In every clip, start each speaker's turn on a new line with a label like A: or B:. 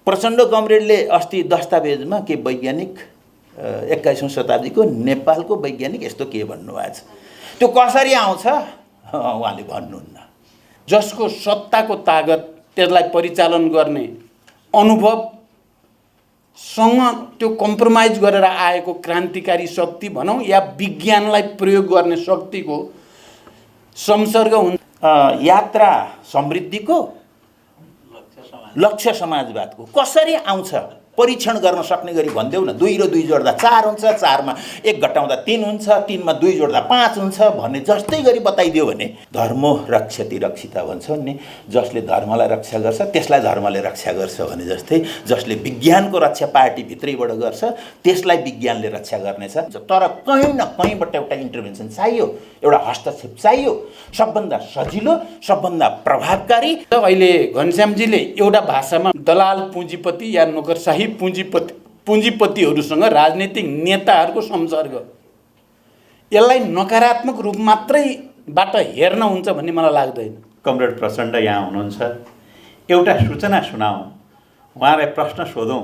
A: प्रचण्ड कमरेडले अस्ति दस्तावेजमा के वैज्ञानिक 21औं शताब्दीको नेपालको वैज्ञानिक यस्तो के भन्नुभएको छ, त्यो कसरी आउँछ उहाँले भन्नुहुन्न।
B: जसको सत्ताको तागत, त्यसलाई परिचालन गर्ने अनुभवसँग त्यो कम्प्रोमाइज गरेर आएको क्रान्तिकारी शक्ति भनौँ या विज्ञानलाई प्रयोग गर्ने शक्तिको संसर्ग हुन्छ।
A: यात्रा समृद्धिको लक्ष्य समाजवादको कसरी आउँछ परीक्षण गर्न सक्ने गरी भनिदेऊ न। 2 र 2 जोड्दा 4 हुन्छ, 4 मा 1 घटाउँदा 3 हुन्छ, 3 मा 2 जोड्दा 5 हुन्छ भन्ने जस्तै गरी बताइदियो भने धर्मो रक्षति रक्षिता भन्छ नि। जसले धर्मलाई रक्षा गर्छ त्यसलाई धर्मले रक्षा गर्छ भने जस्तै जसले विज्ञानको रक्षा पार्टी भित्रैबाट गर्छ त्यसलाई विज्ञानले रक्षा गर्नेछ। तर कहीँ न कहीँबाट एउटा इन्टरभेन्सन चाहियो, एउटा हस्तक्षेप चाहियो, सबभन्दा सजिलो, सबभन्दा प्रभावकारी।
B: अहिले घनश्यामजीले एउटा भाषामा दलाल पुँजीपति या नोकरशाही पुँजीपतिहरूसँग राजनीतिक नेताहरूको संसर्ग, यसलाई नकारात्मक रूप मात्रैबाट हेर्न हुन्छ भन्ने मलाई लाग्दैन।
C: कमरेड प्रचण्ड यहाँ हुनुहुन्छ, एउटा सूचना सुनाऊ, उहाँलाई प्रश्न सोधौँ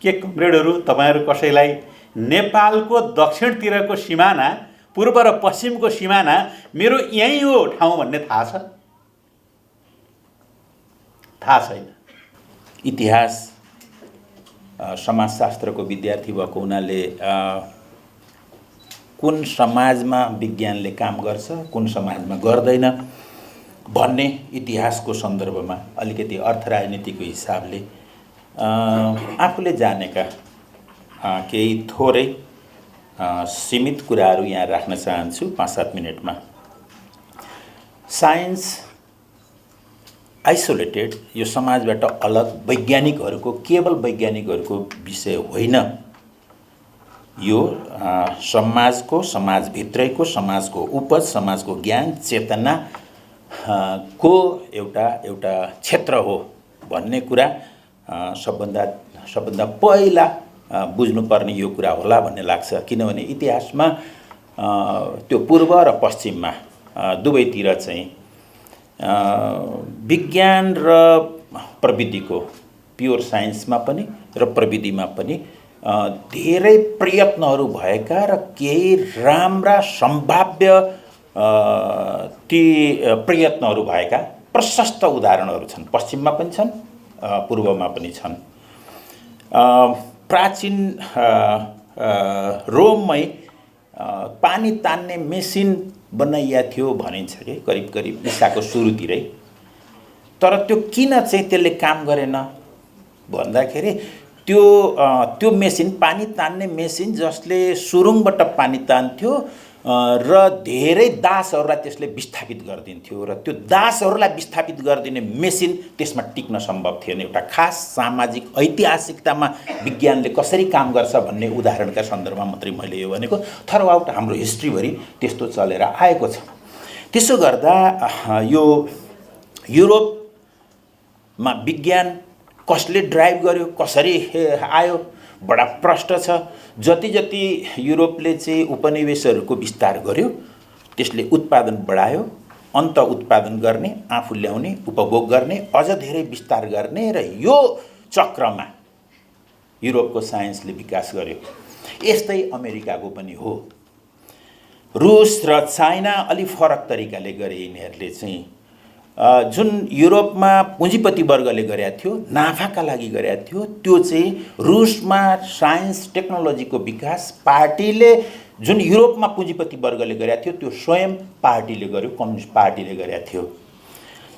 C: के कमरेडहरू तपाईँहरू कसैलाई नेपालको दक्षिणतिरको सिमाना, पूर्व र पश्चिमको सिमाना मेरो यहीँ हो ठाउँ भन्ने थाहा छ? थाहा छैन।
A: इतिहास समाजशास्त्रको विद्यार्थी भएको हुनाले कुन समाजमा विज्ञानले काम गर्छ, कुन समाजमा गर्दैन भन्ने इतिहासको सन्दर्भमा अलिकति अर्थ राजनीतिको हिसाबले आफूले जानेका केही थोरै सीमित कुराहरू यहाँ राख्न चाहन्छु 5-7 मिनटमा। साइन्स आइसोलेटेड, यो समाजबाट अलग वैज्ञानिकहरूको, केवल वैज्ञानिकहरूको विषय होइन। यो समाजको, समाजभित्रैको, समाजको उपज, समाजको ज्ञान चेतना को एउटा क्षेत्र हो भन्ने कुरा सबभन्दा पहिला बुझ्नुपर्ने यो कुरा होला भन्ने लाग्छ। किनभने इतिहासमा त्यो पूर्व र पश्चिममा दुवैतिर चाहिँ विज्ञान र प्रविधिको, प्योर साइन्समा पनि र प्रविधिमा पनि धेरै प्रयत्नहरू भएका र केही राम्रा सम्भाव्य ती प्रयत्नहरू भएका प्रशस्त उदाहरणहरू छन्। पश्चिममा पनि छन्, पूर्वमा पनि छन्। प्राचीन रोममै पानी तान्ने मेसिन बनाइया थियो भनिन्छ कि करिब ईसाको सुरुतिरै। तर त्यो किन चाहिँ त्यसले काम गरेन भन्दाखेरि त्यो मेसिन, पानी तान्ने मेसिन जसले सुरुङबाट पानी तान्थ्यो र धेरै दासहरूलाई त्यसले विस्थापित गरिदिन्थ्यो र त्यो दासहरूलाई विस्थापित गरिदिने मेसिन त्यसमा टिक्न सम्भव थिएन। एउटा खास सामाजिक ऐतिहासिकतामा विज्ञानले कसरी काम गर्छ भन्ने उदाहरणका सन्दर्भमा मात्रै मैले यो भनेको। थ्रुआउट हाम्रो हिस्ट्रीभरि त्यस्तो चलेर आएको छ। त्यसो गर्दा यो युरोपमा विज्ञान कसले ड्राइभ गर्यो, कसरी आयो, बडा प्रश्न छ। जति युरोपले चाहिँ उपनिवेशहरूको विस्तार गर्यो त्यसले उत्पादन बढायो, अन्त उत्पादन गर्ने, आफू ल्याउने, उपभोग गर्ने, अझ धेरै विस्तार गर्ने र यो चक्रमा युरोपको साइन्सले विकास गर्यो। यस्तै अमेरिकाको पनि हो। रुस र चाइना अलि फरक तरिकाले गरे यिनीहरूले चाहिँ। जुन युरोपमा पुँजीपति वर्गले गरेका थियो, नाफाका लागि गरेका थियो, त्यो चाहिँ रुसमा साइन्स टेक्नोलोजीको विकास पार्टीले, जुन युरोपमा पुँजीपति वर्गले गरेका थियो त्यो स्वयं पार्टीले गर्यो, कम्युनिस्ट पार्टीले गरेका थियो।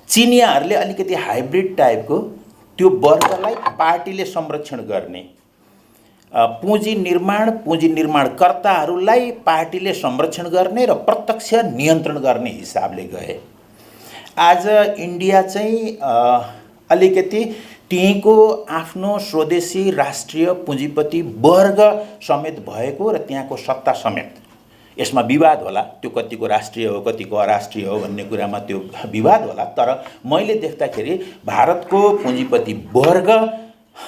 A: चिनियाहरूले अलिकति हाइब्रिड टाइपको त्यो वर्गलाई पार्टीले संरक्षण गर्ने, पुँजी निर्माणकर्ताहरूलाई पार्टीले संरक्षण गर्ने र प्रत्यक्ष नियन्त्रण गर्ने हिसाबले गए। आज इन्डिया चाहिँ अलिकति त्यहीँको आफ्नो स्वदेशी राष्ट्रिय पुँजीपति वर्ग समेत भएको र त्यहाँको सत्ता समेत, यसमा विवाद होला, त्यो कतिको राष्ट्रिय हो कतिको अराष्ट्रिय हो भन्ने कुरामा त्यो विवाद होला। तर मैले देख्दाखेरि भारतको पुँजीपति वर्ग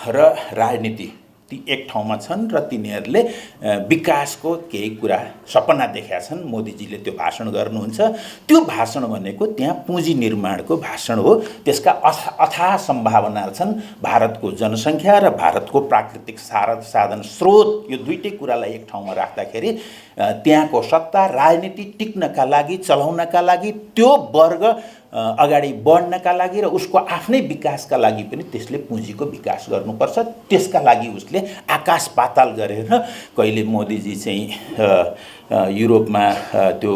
A: र राजनीति ती एक ठाउँमा छन् र तिनीहरूले विकासको केही कुरा सपना देखेका छन्। मोदीजीले त्यो भाषण गर्नुहुन्छ। त्यो भाषण भनेको त्यहाँ पुँजी निर्माणको भाषण हो। त्यसका अथाह सम्भावना छन्। भारतको जनसङ्ख्या र भारतको प्राकृतिक साधन स्रोत, यो दुईटै कुरालाई एक ठाउँमा राख्दाखेरि त्यहाँको सत्ता राजनीति टिक्नका लागि, चलाउनका लागि, त्यो वर्ग अगाडि बढ्नका लागि र उसको आफ्नै विकासका लागि पनि त्यसले पुँजीको विकास गर्नुपर्छ। त्यसका लागि उसले आकाश पाताल गरेर कहिले मोदीजी चाहिँ युरोपमा त्यो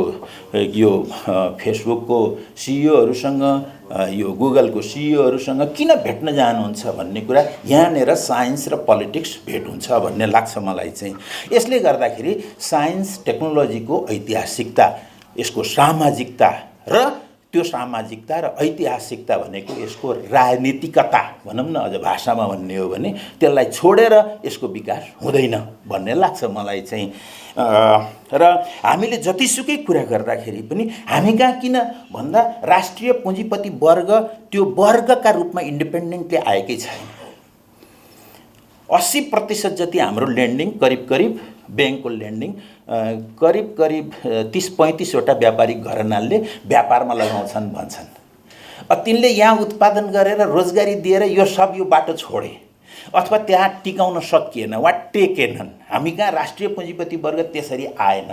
A: यो फेसबुकको सिइओहरूसँग, यो गुगलको सिइओहरूसँग किन भेट्न जानुहुन्छ भन्ने कुरा यहाँनिर साइन्स र पोलिटिक्स भेट हुन्छ भन्ने लाग्छ मलाई चाहिँ। यसले गर्दाखेरि साइन्स टेक्नोलोजीको ऐतिहासिकता, यसको सामाजिकता र त्यो सामाजिकता र ऐतिहासिकता भनेको यसको राजनीतिकता भनौँ न, अझ भाषामा भन्ने हो भने त्यसलाई छोडेर यसको विकास हुँदैन भन्ने लाग्छ मलाई चाहिँ। र हामीले जतिसुकै कुरा गर्दाखेरि पनि हामी कहाँ किन भन्दा राष्ट्रिय पुँजीपति वर्ग त्यो वर्गका रूपमा इन्डिपेन्डेन्टली आएकै छैन। 80% जति हाम्रो लेन्डिङ करिब ब्याङ्कको लेन्डिङ करिब 30-35 वटा व्यापारिक घरानाले व्यापारमा लगाउँछन् भन्छन्। तिनले यहाँ उत्पादन गरेर रोजगारी दिएर यो सब यो बाटो छोडे अथवा त्यहाँ टिकाउन सकिएन वा टेकेनन्। हामी कहाँ राष्ट्रिय पुँजीपति वर्ग त्यसरी आएन।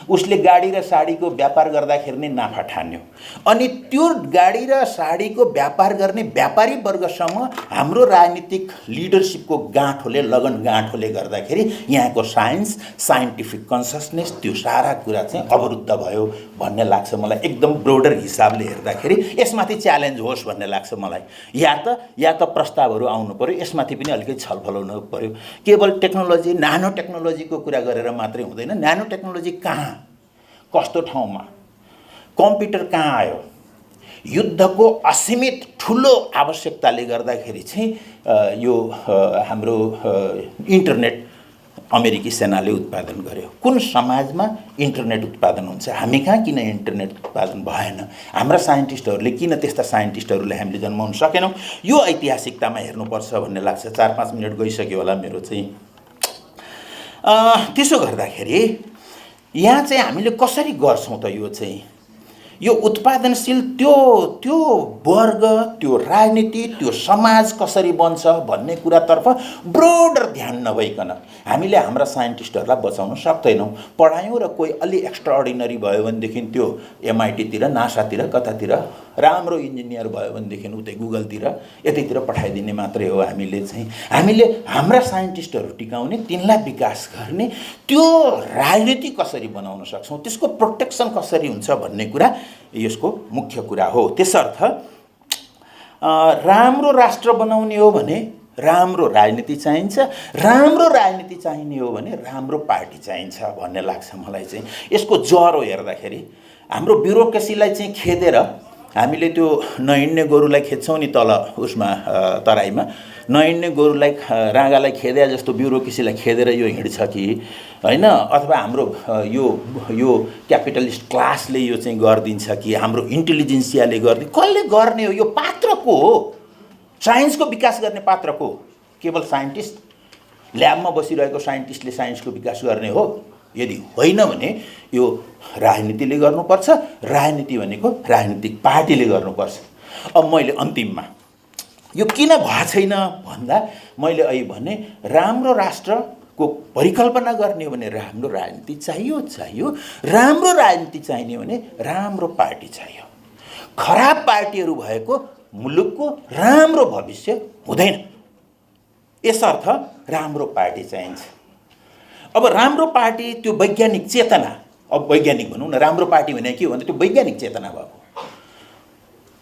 A: उसले गाडी र साडीको व्यापार गर्दाखेरि नै नाफा ठान्यो। अनि त्यो गाडी र साडीको व्यापार गर्ने व्यापारी वर्गसम्म हाम्रो राजनीतिक लिडरसिपको गाँठोले, लगन गाँठोले गर्दाखेरि यहाँको साइन्स, साइन्टिफिक कन्ससनेस, त्यो सारा कुरा चाहिँ अवरुद्ध भयो भन्ने लाग्छ मलाई। एकदम ब्रोडर हिसाबले हेर्दाखेरि यसमाथि च्यालेन्ज होस् भन्ने लाग्छ मलाई। या त प्रस्तावहरू आउनु पर्यो, यसमाथि पनि अलिकति छलफल हुनु पर्यो। केवल टेक्नोलोजी, नानो टेक्नोलोजीको कुरा गरेर मात्रै हुँदैन। नानो टेक्नोलोजी कहाँ, कस्तो ठाउँमा, कम्प्युटर कहाँ आयो, युद्धको असीमित ठुलो आवश्यकताले गर्दाखेरि चाहिँ यो हाम्रो इन्टरनेट अमेरिकी सेनाले उत्पादन गर्यो। कुन समाजमा इन्टरनेट उत्पादन हुन्छ? हामी कहाँ किन इन्टरनेट उत्पादन भएन? हाम्रा साइन्टिस्टहरूले किन त्यस्ता साइन्टिस्टहरूलाई हामीले जन्माउन सकेनौँ? यो ऐतिहासिकतामा हेर्नुपर्छ भन्ने लाग्छ। 4-5 मिनट गइसक्यो होला मेरो चाहिँ। त्यसो गर्दाखेरि यहाँ चाहिँ हामीले कसरी गर्छौँ त? यो चाहिँ यो उत्पादनशील त्यो वर्ग, त्यो राजनीति, त्यो समाज कसरी बन्छ भन्ने कुरातर्फ ब्रोडर ध्यान नभइकन हामीले हाम्रा साइन्टिस्टहरूलाई बचाउन सक्दैनौँ। पढायौँ र कोही अलि एक्स्ट्रा अर्डिनरी भयो भनेदेखि त्यो MIT-तिर, नासातिर, कतातिर राम्रो इन्जिनियर भयो भनेदेखि उतै गुगलतिर यतैतिर पठाइदिने मात्रै हो। हामीले हाम्रा साइन्टिस्टहरू टिकाउने, तिनलाई विकास गर्ने, त्यो राजनीति कसरी बनाउन सक्छौँ, त्यसको प्रोटेक्सन कसरी हुन्छ भन्ने कुरा यसको मुख्य कुरा हो। त्यसर्थ राम्रो राष्ट्र बनाउने हो भने राम्रो राजनीति चाहिन्छ, राम्रो राजनीति चाहिने हो भने राम्रो पार्टी चाहिन्छ भन्ने लाग्छ मलाई चाहिँ। यसको जरो हेर्दाखेरि हाम्रो ब्युरोक्रेसीलाई चाहिँ खेदेर हामीले त्यो नहिँड्ने गोरुलाई खेद्छौँ नि तल उसमा तराईमा, नहिँड्ने गोरुलाई राँगालाई खेदे जस्तो ब्युरोक्रेसीलाई खेदेर यो हिँड्छ कि होइन, अथवा हाम्रो यो क्यापिटलिस्ट क्लासले यो चाहिँ गरिदिन्छ कि हाम्रो इन्टेलिजेन्सियाले गरिदिन्छ? कसले गर्ने हो? यो पात्रको हो, साइन्सको विकास गर्ने पात्रको। केवल साइन्टिस्ट, ल्याबमा बसिरहेको साइन्टिस्टले साइन्सको विकास गर्ने हो? यदि होइन भने यो राजनीतिले गर्नुपर्छ। राजनीति भनेको राजनीतिक पार्टीले गर्नुपर्छ। अब मैले अन्तिममा यो किन भएको छैन भन्दा मैले अहिले भने राम्रो राष्ट्रको परिकल्पना गर्ने हो भने राम्रो राजनीति चाहियो। राम्रो राजनीति चाहिने हो भने राम्रो पार्टी चाहियो। खराब पार्टीहरू भएको मुलुकको राम्रो भविष्य हुँदैन। यसर्थ राम्रो पार्टी चाहिन्छ। अब राम्रो पार्टी, त्यो वैज्ञानिक चेतना, अब वैज्ञानिक भनौँ न, राम्रो पार्टी भने के हो भने त्यो वैज्ञानिक चेतना भएको।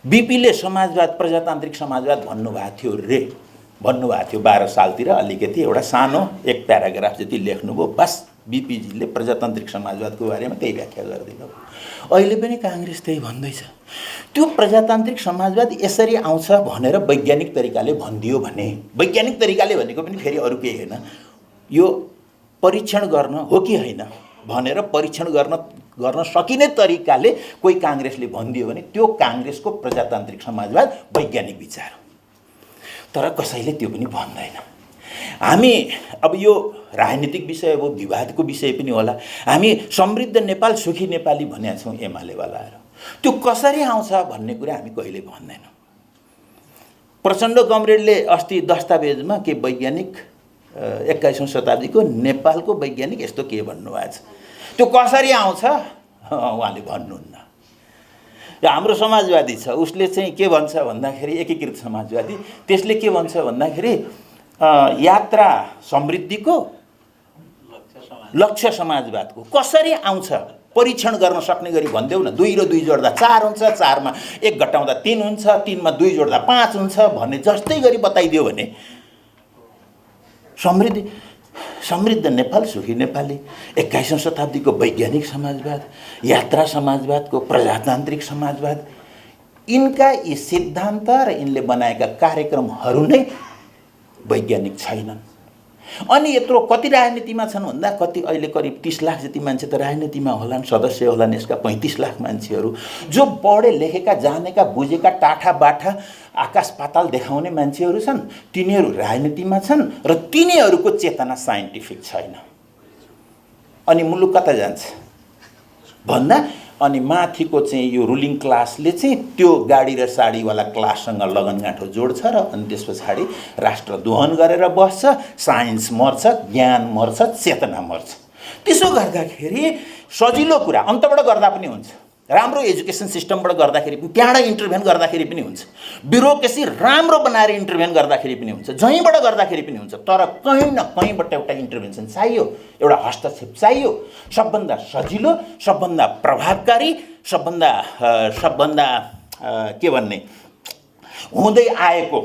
A: बीपीले समाजवाद, प्रजातान्त्रिक समाजवाद भन्नुभएको थियो 12 सालतिर अलिकति एउटा सानो एक प्याराग्राफ जति लेख्नुभयो, बस बीपीजीले प्रजातान्त्रिक समाजवादको बारेमा त्यही व्याख्या गरिदिनु। अहिले पनि काङ्ग्रेस त्यही भन्दैछ। त्यो प्रजातान्त्रिक समाजवाद यसरी आउँछ भनेर वैज्ञानिक तरिकाले भनिदियो भने, वैज्ञानिक तरिकाले भनेको पनि फेरि अरू केही होइन, यो परीक्षण गर्न हो कि होइन भनेर परीक्षण गर्न सकिने तरिकाले कोही काङ्ग्रेसले भनिदियो भने त्यो काङ्ग्रेसको प्रजातान्त्रिक समाजवाद वैज्ञानिक विचार हो। तर कसैले त्यो पनि भन्दैन। हामी अब यो राजनीतिक विषय हो, विवादको विषय पनि होला। हामी समृद्ध नेपाल सुखी नेपाली भनेका छौँ एमालेवालाहरू। त्यो कसरी आउँछ भन्ने कुरा हामी कहिले भन्दैनौँ। प्रचण्ड कमरेडले अस्ति दस्तावेजमा के वैज्ञानिक 21औं शताब्दीको नेपालको वैज्ञानिक यस्तो के भन्नुभएको छ, त्यो कसरी आउँछ उहाँले भन्नुहुन्न। हाम्रो समाजवादी छ, उसले चाहिँ के भन्छ भन्दाखेरि एकीकृत समाजवादी, त्यसले के भन्छ भन्दाखेरि यात्रा समृद्धिको लक्ष्य समाजवादको कसरी आउँछ परीक्षण गर्न सक्ने गरी भनिदेऊ न। 2 र 2 जोड्दा 4 हुन्छ, 4 मा 1 घटाउँदा 3 हुन्छ, 3 मा 2 जोड्दा 5 हुन्छ भन्ने जस्तै गरी बताइदियो भने समृद्ध नेपाल सुखी नेपाली, 21औं शताब्दीको वैज्ञानिक समाजवाद, यात्रा समाजवादको प्रजातान्त्रिक समाजवाद, यिनका यी सिद्धान्त र यिनले बनाएका कार्यक्रमहरू नै वैज्ञानिक छैनन्। अनि यत्रो कति राजनीतिमा छन् भन्दा कति अहिले करिब 30 लाख जति मान्छे त राजनीतिमा होलान्, सदस्य होलान् यसका 35 लाख मान्छेहरू जो पढे लेखेका जानेका बुझेका टाठा बाठा आकाश पाताल देखाउने मान्छेहरू छन्, तिनीहरू राजनीतिमा छन् र तिनीहरूको चेतना साइन्टिफिक छैन। अनि मुलुक कता जान्छ भन्दा अनि माथिको चाहिँ यो रुलिङ क्लासले चाहिँ त्यो गाडी र साडीवाला क्लाससँग लगनगाँठो जोड्छ र अनि त्यस पछाडि राष्ट्र दोहन गरेर बस्छ, साइन्स मर्छ, ज्ञान मर्छ, चेतना मर्छ। त्यसो गर्दाखेरि सजिलो कुरा अन्तबाट गर्दा पनि हुन्छ, राम्रो एजुकेसन सिस्टमबाट गर्दाखेरि पनि, त्यहाँबाट इन्टरभेन गर्दाखेरि पनि हुन्छ, ब्युरोक्रेसी राम्रो बनाएर इन्टरभेन गर्दाखेरि पनि हुन्छ, जहीँबाट गर्दाखेरि पनि हुन्छ। तर कहीँ न कहीँबाट एउटा इन्टरभेन्सन चाहियो, एउटा हस्तक्षेप चाहियो। सबभन्दा सजिलो, सबभन्दा प्रभावकारी, सबभन्दा के भन्ने हुँदै आएको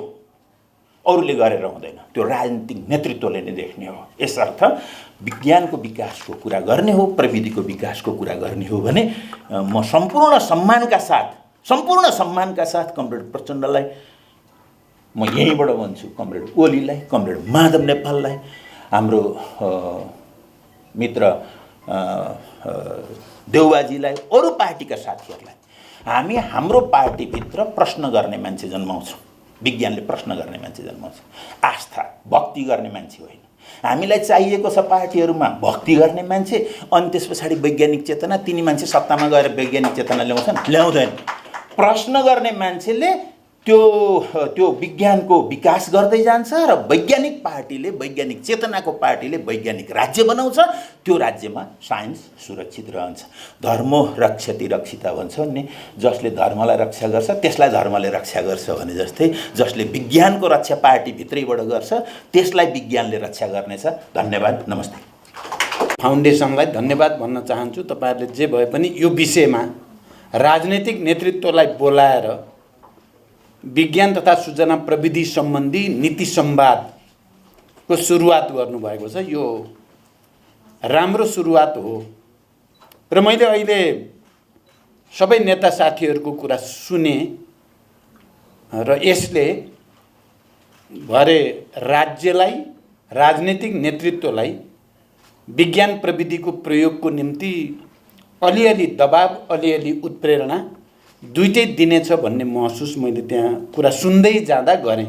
A: अरूले गरेर हुँदैन, त्यो राजनीतिक नेतृत्वले नै देख्ने हो। यसर्थ विज्ञानको विकासको कुरा गर्ने हो, प्रविधिको विकासको कुरा गर्ने हो भने म सम्पूर्ण सम्मानका साथ कमरेड प्रचण्डलाई म यहीँबाट भन्छु, कमरेड ओलीलाई, कमरेड माधव नेपाललाई, हाम्रो मित्र देउबाजीलाई, अरू पार्टीका साथीहरूलाई हामी हाम्रो पार्टीभित्र प्रश्न गर्ने मान्छे जन्माउँछौँ। विज्ञानले प्रश्न गर्ने मान्छे जन्माउँछ, आस्था भक्ति गर्ने मान्छे होइन। हामीलाई चाहिएको छ पार्टीहरूमा भक्ति गर्ने मान्छे, अनि त्यस पछाडि वैज्ञानिक चेतना। तिनी मान्छे सत्तामा गएर वैज्ञानिक चेतना ल्याउँदैन। प्रश्न गर्ने मान्छेले त्यो विज्ञानको विकास गर्दै जान्छ र वैज्ञानिक पार्टीले, वैज्ञानिक चेतनाको पार्टीले वैज्ञानिक राज्य बनाउँछ। त्यो राज्यमा साइन्स सुरक्षित रहन्छ। धर्मो रक्षति रक्षिता भन्छ नि, जसले धर्मलाई रक्षा गर्छ त्यसलाई धर्मले रक्षा गर्छ भने जस्तै जसले विज्ञानको रक्षा पार्टीभित्रैबाट गर्छ त्यसलाई विज्ञानले रक्षा गर्नेछ। धन्यवाद, नमस्ते।
B: फाउन्डेसनलाई धन्यवाद भन्न चाहन्छु। तपाईहरुले जे भए पनि यो विषयमा राजनीतिक नेतृत्वलाई बोलाएर विज्ञान तथा सूचना प्रविधि सम्बन्धी नीति संवादको सुरुवात गर्नुभएको छ। यो राम्रो सुरुवात हो र मैले अहिले सबै नेता साथीहरूको कुरा सुने र यसले भरे राज्यलाई, राजनीतिक नेतृत्वलाई विज्ञान प्रविधिको प्रयोगको निम्ति अलिअलि दबाब, अलिअलि उत्प्रेरणा दुईटै दिनेछ भन्ने महसुस मैले त्यहाँ कुरा सुन्दै जाँदा गरेँ।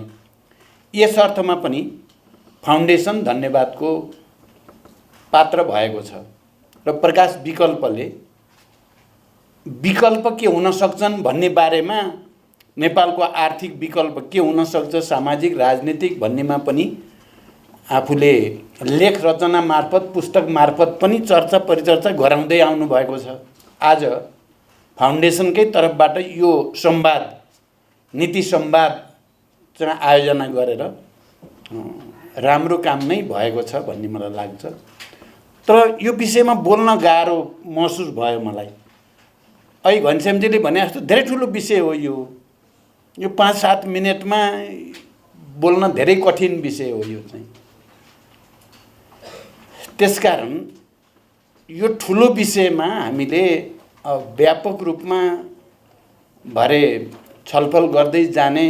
B: यस अर्थमा पनि फाउन्डेसन धन्यवादको पात्र भएको छ र प्रकाश विकल्पले विकल्प के हुन सक्छन् भन्ने बारेमा, नेपालको आर्थिक विकल्प के हुन सक्छ, सामाजिक राजनीतिक भन्नेमा पनि आफूले लेख रचना मार्फत, पुस्तक मार्फत पनि चर्चा परिचर्चा गराउँदै आउनु भएको छ। आज फाउन्डेसनकै तर्फबाट यो संवाद, नीति संवाद चाहिँ आयोजना गरेर राम्रो काम नै भएको छ भन्ने मलाई लाग्छ। तर यो विषयमा बोल्न गाह्रो महसुस भयो मलाई। अहिले घनश्यामजीले भने जस्तो धेरै ठुलो विषय हो यो 5-7 मिनटमा बोल्न धेरै कठिन विषय हो यो चाहिँ। त्यसकारण यो ठुलो विषयमा हामीले व्यापक रूपमा भरे छलफल गर्दै जाने,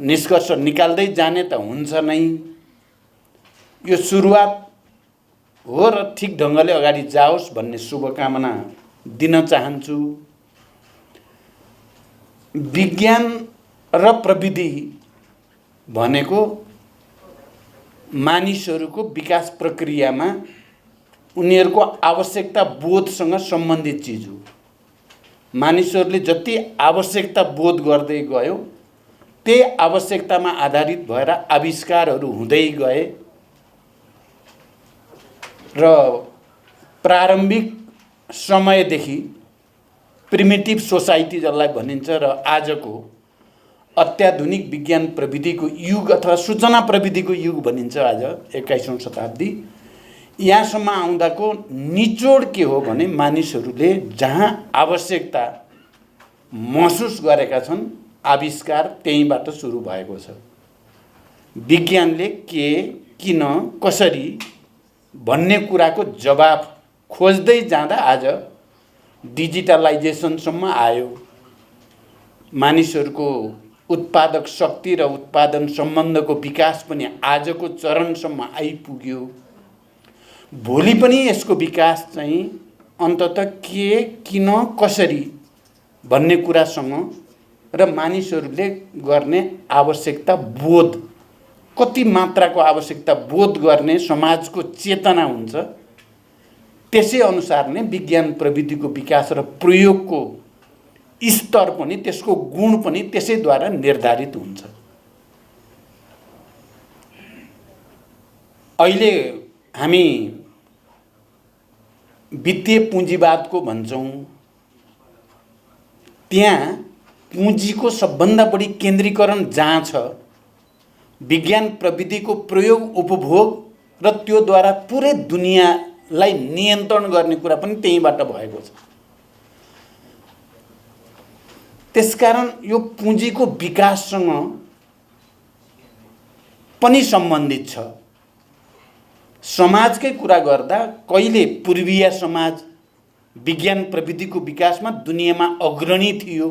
B: निष्कर्ष निकाल्दै जाने त हुन्छ नै। यो सुरुवात हो र ठिक ढङ्गले अगाडि जाओस् भन्ने शुभकामना दिन चाहन्छु। विज्ञान र प्रविधि भनेको मानिसहरूको विकास प्रक्रियामा उनीहरूको आवश्यकता बोधसँग सम्बन्धित चिज हो। मानिसहरूले जति आवश्यकता बोध गर्दै गयो त्यही आवश्यकतामा आधारित भएर आविष्कारहरू हुँदै गए र प्रारम्भिक समयदेखि प्रिमिटिभ सोसाइटी जसलाई भनिन्छ र आजको अत्याधुनिक विज्ञान प्रविधिको युग अथवा सूचना प्रविधिको युग भनिन्छ आज 21औं शताब्दी, यहाँसम्म आउँदाको निचोड के हो भने मानिसहरूले जहाँ आवश्यकता महसुस गरेका छन् आविष्कार त्यहीँबाट सुरु भएको छ। विज्ञानले के, किन, कसरी भन्ने कुराको जवाफ खोज्दै जाँदा आज डिजिटलाइजेसनसम्म आयो। मानिसहरूको उत्पादक शक्ति र उत्पादन सम्बन्धको विकास पनि आजको चरणसम्म आइपुग्यो। भोलि पनि यसको विकास चाहिँ अन्ततः के, किन, कसरी भन्ने कुरासँग र मानिसहरूले गर्ने आवश्यकता बोध, कति मात्राको आवश्यकता बोध गर्ने समाजको चेतना हुन्छ, त्यसै अनुसार नै विज्ञान प्रविधिको विकास र प्रयोगको स्तर पनि, त्यसको गुण पनि त्यसैद्वारा निर्धारित हुन्छ। अहिले हामी वित्तीय पुँजीवादको भन्छौँ, त्यहाँ पुँजीको सबभन्दा बढी केन्द्रीकरण जहाँ छ, विज्ञान प्रविधिको प्रयोग, उपभोग र त्योद्वारा पुरै दुनियाँलाई नियन्त्रण गर्ने कुरा पनि त्यहीँबाट भएको छ। त्यसकारण यो पुँजीको विकाससँग पनि सम्बन्धित छ। समाजकै कुरा गर्दा कहिले पूर्वीय समाज विज्ञान प्रविधिको विकासमा दुनियाँमा अग्रणी थियो।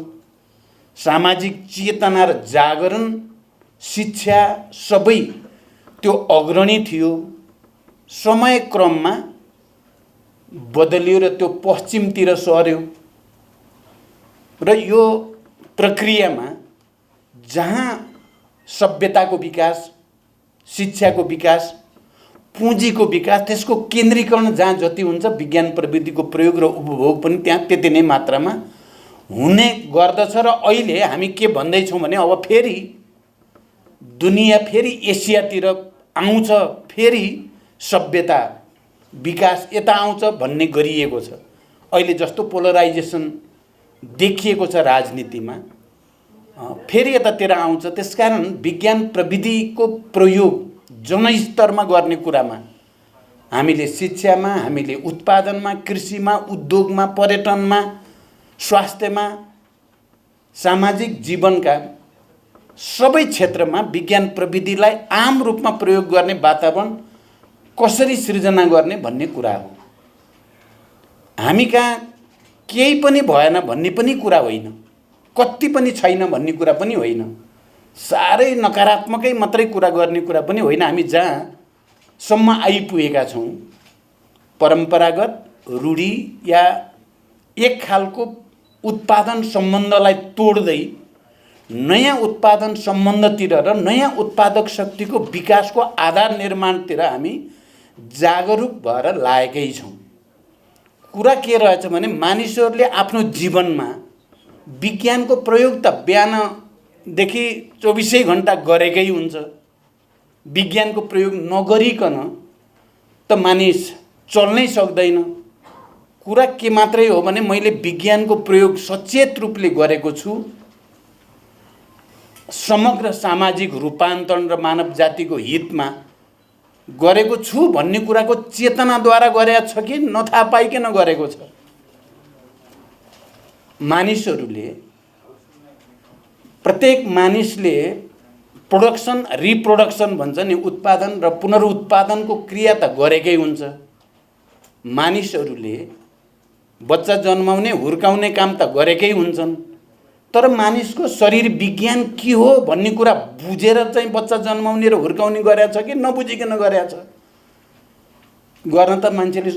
B: सामाजिक चेतना र जागरण, शिक्षा सबै त्यो अग्रणी थियो। समय क्रममा बदलियो र त्यो पश्चिमतिर सर्यो र यो प्रक्रियामा जहाँ सभ्यताको विकास, शिक्षाको विकास, पुँजीको विकास, त्यसको केन्द्रीकरण जहाँ जति हुन्छ विज्ञान प्रविधिको प्रयोग र उपभोग पनि त्यहाँ त्यति नै मात्रामा हुने गर्दछ। र अहिले हामी के भन्दैछौँ भने अब फेरि दुनियाँ फेरि एसियातिर आउँछ, फेरि सभ्यता विकास यता आउँछ भन्ने गरिएको छ। अहिले जस्तो पोलराइजेसन देखिएको छ राजनीतिमा, फेरि यतातिर आउँछ। त्यसकारण विज्ञान प्रविधिको प्रयोग जनस्तरमा गर्ने कुरामा हामीले शिक्षामा, हामीले उत्पादनमा, कृषिमा, उद्योगमा, पर्यटनमा, स्वास्थ्यमा, सामाजिक जीवनका सबै क्षेत्रमा विज्ञान प्रविधिलाई आम रूपमा प्रयोग गर्ने वातावरण कसरी सृजना गर्ने भन्ने कुरा हो। हामी कहाँ केही पनि भएन भन्ने पनि कुरा होइन, कति पनि छैन भन्ने कुरा पनि होइन, साह्रै नकारात्मकै मात्रै कुरा गर्ने कुरा पनि होइन। हामी जहाँसम्म आइपुगेका छौँ परम्परागत रूढी या एक खालको उत्पादन सम्बन्धलाई तोड्दै नयाँ उत्पादन सम्बन्धतिर र नयाँ उत्पादक शक्तिको विकासको आधार निर्माणतिर हामी जागरुक भएर लागेकै छौँ। कुरा के रहेछ भने मानिसहरूले आफ्नो जीवनमा विज्ञानको प्रयोग त बिहानदेखि 24 घण्टा गरेकै हुन्छ। विज्ञानको प्रयोग नगरिकन त मानिस चल्नै सक्दैन। कुरा के मात्रै हो भने मैले विज्ञानको प्रयोग सचेत रूपले गरेको छु, समग्र सामाजिक रूपान्तरण र मानव जातिको हितमा गरेको छु भन्ने कुराको चेतनाद्वारा गरेको छ कि नथाहा पाइकन गरेको छ। मानिसहरूले, प्रत्येक मानिसले प्रोडक्सन रिप्रोडक्सन भन्छ नि, उत्पादन र पुनरुत्पादनको क्रिया त गरेकै हुन्छ। मानिसहरूले बच्चा जन्माउने, हुर्काउने काम त गरेकै हुन्छन्, तर मानिसको शरीर विज्ञान के हो भन्ने कुरा बुझेर चाहिँ बच्चा जन्माउने र हुर्काउने गरेछ कि नबुझिकन गरेछ? गर्न त मान्छेले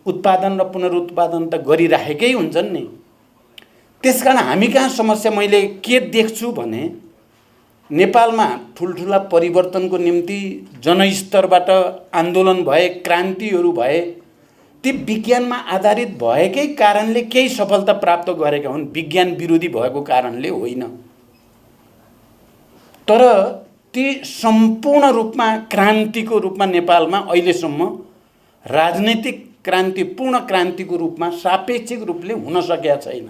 B: उत्पादन र पुनरुत्पादन त गरिराखेकै हुन्छन् नि। त्यसकारण हामी कहाँ समस्या मैले के देख्छु भने नेपालमा ठुल्ठुला परिवर्तनको निम्ति जनस्तरबाट आन्दोलन भए, क्रान्तिहरू भए, ती विज्ञानमा आधारित भएकै कारणले केही सफलता प्राप्त गरेका हुन्, विज्ञान विरोधी भएको कारणले होइन। तर ती सम्पूर्ण रूपमा क्रान्तिको रूपमा नेपालमा अहिलेसम्म राजनैतिक क्रान्ति, पूर्ण क्रान्तिको रूपमा सापेक्षिक रूपले हुन सकेका छैन।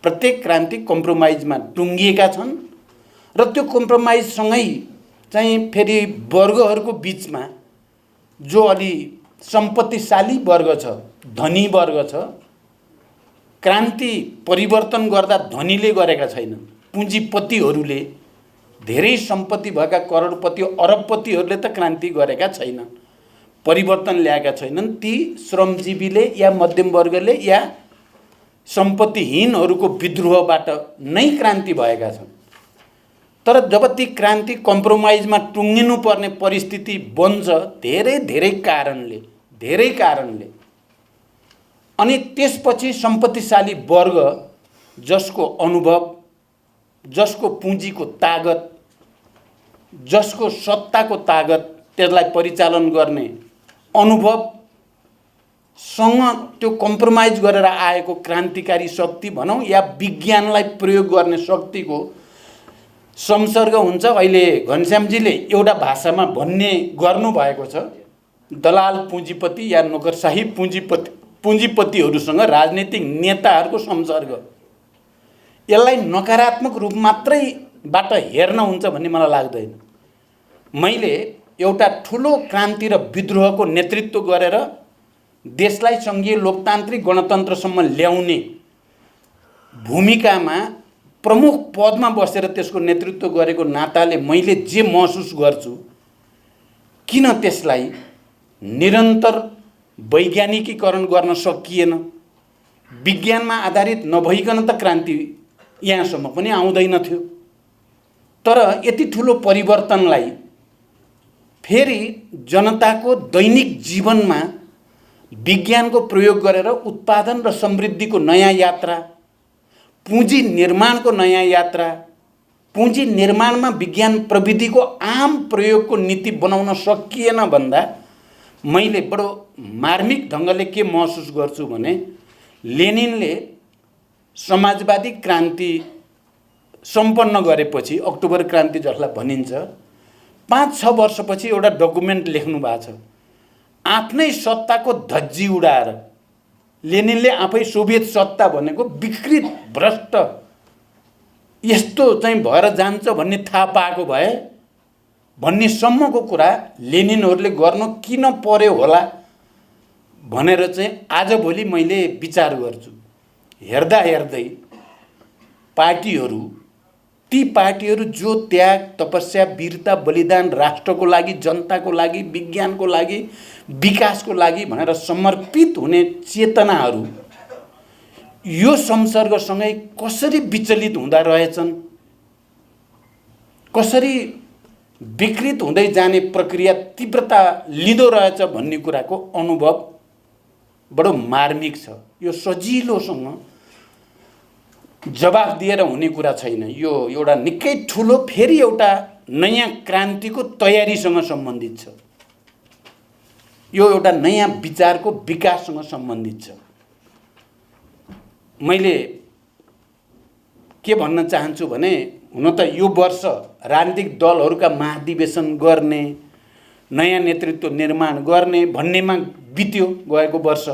B: प्रत्येक क्रान्ति कम्प्रोमाइजमा टुङ्गिएका छन् र त्यो कम्प्रोमाइजसँगै चाहिँ फेरि वर्गहरूको बिचमा जो अलि सम्पत्तिशाली वर्ग छ, धनी वर्ग छ, क्रान्ति परिवर्तन गर्दा धनीले गरेका छैनन्, पुँजीपतिहरूले, धेरै सम्पत्ति भएका करोडपति अरबपतिहरूले त क्रान्ति गरेका छैनन्, परिवर्तन ल्याएका छैनन्। ती श्रमजीवीले या मध्यम वर्गले या सम्पत्तिहीनहरूको विद्रोहबाट नै क्रान्ति भएका छन्। तर जब ती क्रान्ति कम्प्रोमाइजमा टुङ्गिनुपर्ने परिस्थिति बन्छ धेरै कारणले, अनि त्यसपछि सम्पत्तिशाली वर्ग जसको अनुभव, जसको पुँजीको तागत, जसको सत्ताको तागत, त्यसलाई परिचालन गर्ने अनुभवसँग त्यो कम्प्रोमाइज गरेर आएको क्रान्तिकारी शक्ति भनौँ या विज्ञानलाई प्रयोग गर्ने शक्तिको संसर्ग हुन्छ। अहिले घनश्यामजीले एउटा भाषामा भन्ने गर्नुभएको छ, दलाल पुँजीपति या नोकरशाही पुँजीपतिहरूसँग राजनीतिक नेताहरूको संसर्ग। यसलाई नकारात्मक रूप मात्रैबाट हेर्न हुन्छ भन्ने मलाई लाग्दैन। मैले एउटा ठुलो क्रान्ति र विद्रोहको नेतृत्व गरेर देशलाई सङ्घीय लोकतान्त्रिक गणतन्त्रसम्म ल्याउने भूमिकामा प्रमुख पदमा बसेर त्यसको नेतृत्व गरेको नाताले मैले जे महसुस गर्छु, किन त्यसलाई निरन्तर वैज्ञानिकीकरण गर्न सकिएन? विज्ञानमा आधारित नभइकन त क्रान्ति यहाँसम्म पनि आउँदैन थियो। तर यति ठुलो परिवर्तनलाई फेरि जनताको दैनिक जीवनमा विज्ञानको प्रयोग गरेर उत्पादन र समृद्धिको नयाँ यात्रा, पुँजी निर्माणको नयाँ यात्रा, पुँजी निर्माणमा विज्ञान प्रविधिको आम प्रयोगको नीति बनाउन सकिएन भन्दा मैले बडो मार्मिक ढङ्गले के महसुस गर्छु भने लेनिनले समाजवादी क्रान्ति सम्पन्न गरेपछि, अक्टोबर क्रान्ति जसलाई भनिन्छ, 5-6 वर्षपछि एउटा डकुमेन्ट लेख्नु भएको छ। आफ्नै सत्ताको धज्जी उडाएर लेनिनले आफै सोभियत सत्ता भनेको विकृत, भ्रष्ट, यस्तो चाहिँ भएर जान्छ भन्ने थाहा पाएको भए भन्ने सम्मको कुरा लेनिनहरूले गर्नु किन पर्यो होला भनेर चाहिँ आजभोलि मैले विचार गर्छु। हेर्दा हेर्दै पार्टीहरू, ती पार्टीहरू जो त्याग, तपस्या, वीरता, बलिदान राष्ट्रको लागि, जनताको लागि, विज्ञानको लागि, विकासको लागि भनेर समर्पित हुने चेतनाहरू यो संसर्गसँगै कसरी विचलित हुँदा रहेछन्, कसरी विकृत हुँदै जाने प्रक्रिया तीव्रता लिँदो रहेछ भन्ने कुराको अनुभव बडो मार्मिक छ। यो सजिलोसँग जवाफ दिएर हुने कुरा छैन। यो एउटा निकै ठुलो फेरि एउटा नयाँ क्रान्तिको तयारीसँग सम्बन्धित छ। यो एउटा नयाँ विचारको विकाससँग सम्बन्धित छ। मैले के भन्न चाहन्छु भने, हुन त यो वर्ष राजनीतिक दलहरूका महाधिवेशन गर्ने, नयाँ नेतृत्व निर्माण गर्ने भन्नेमा बित्यो गएको वर्ष।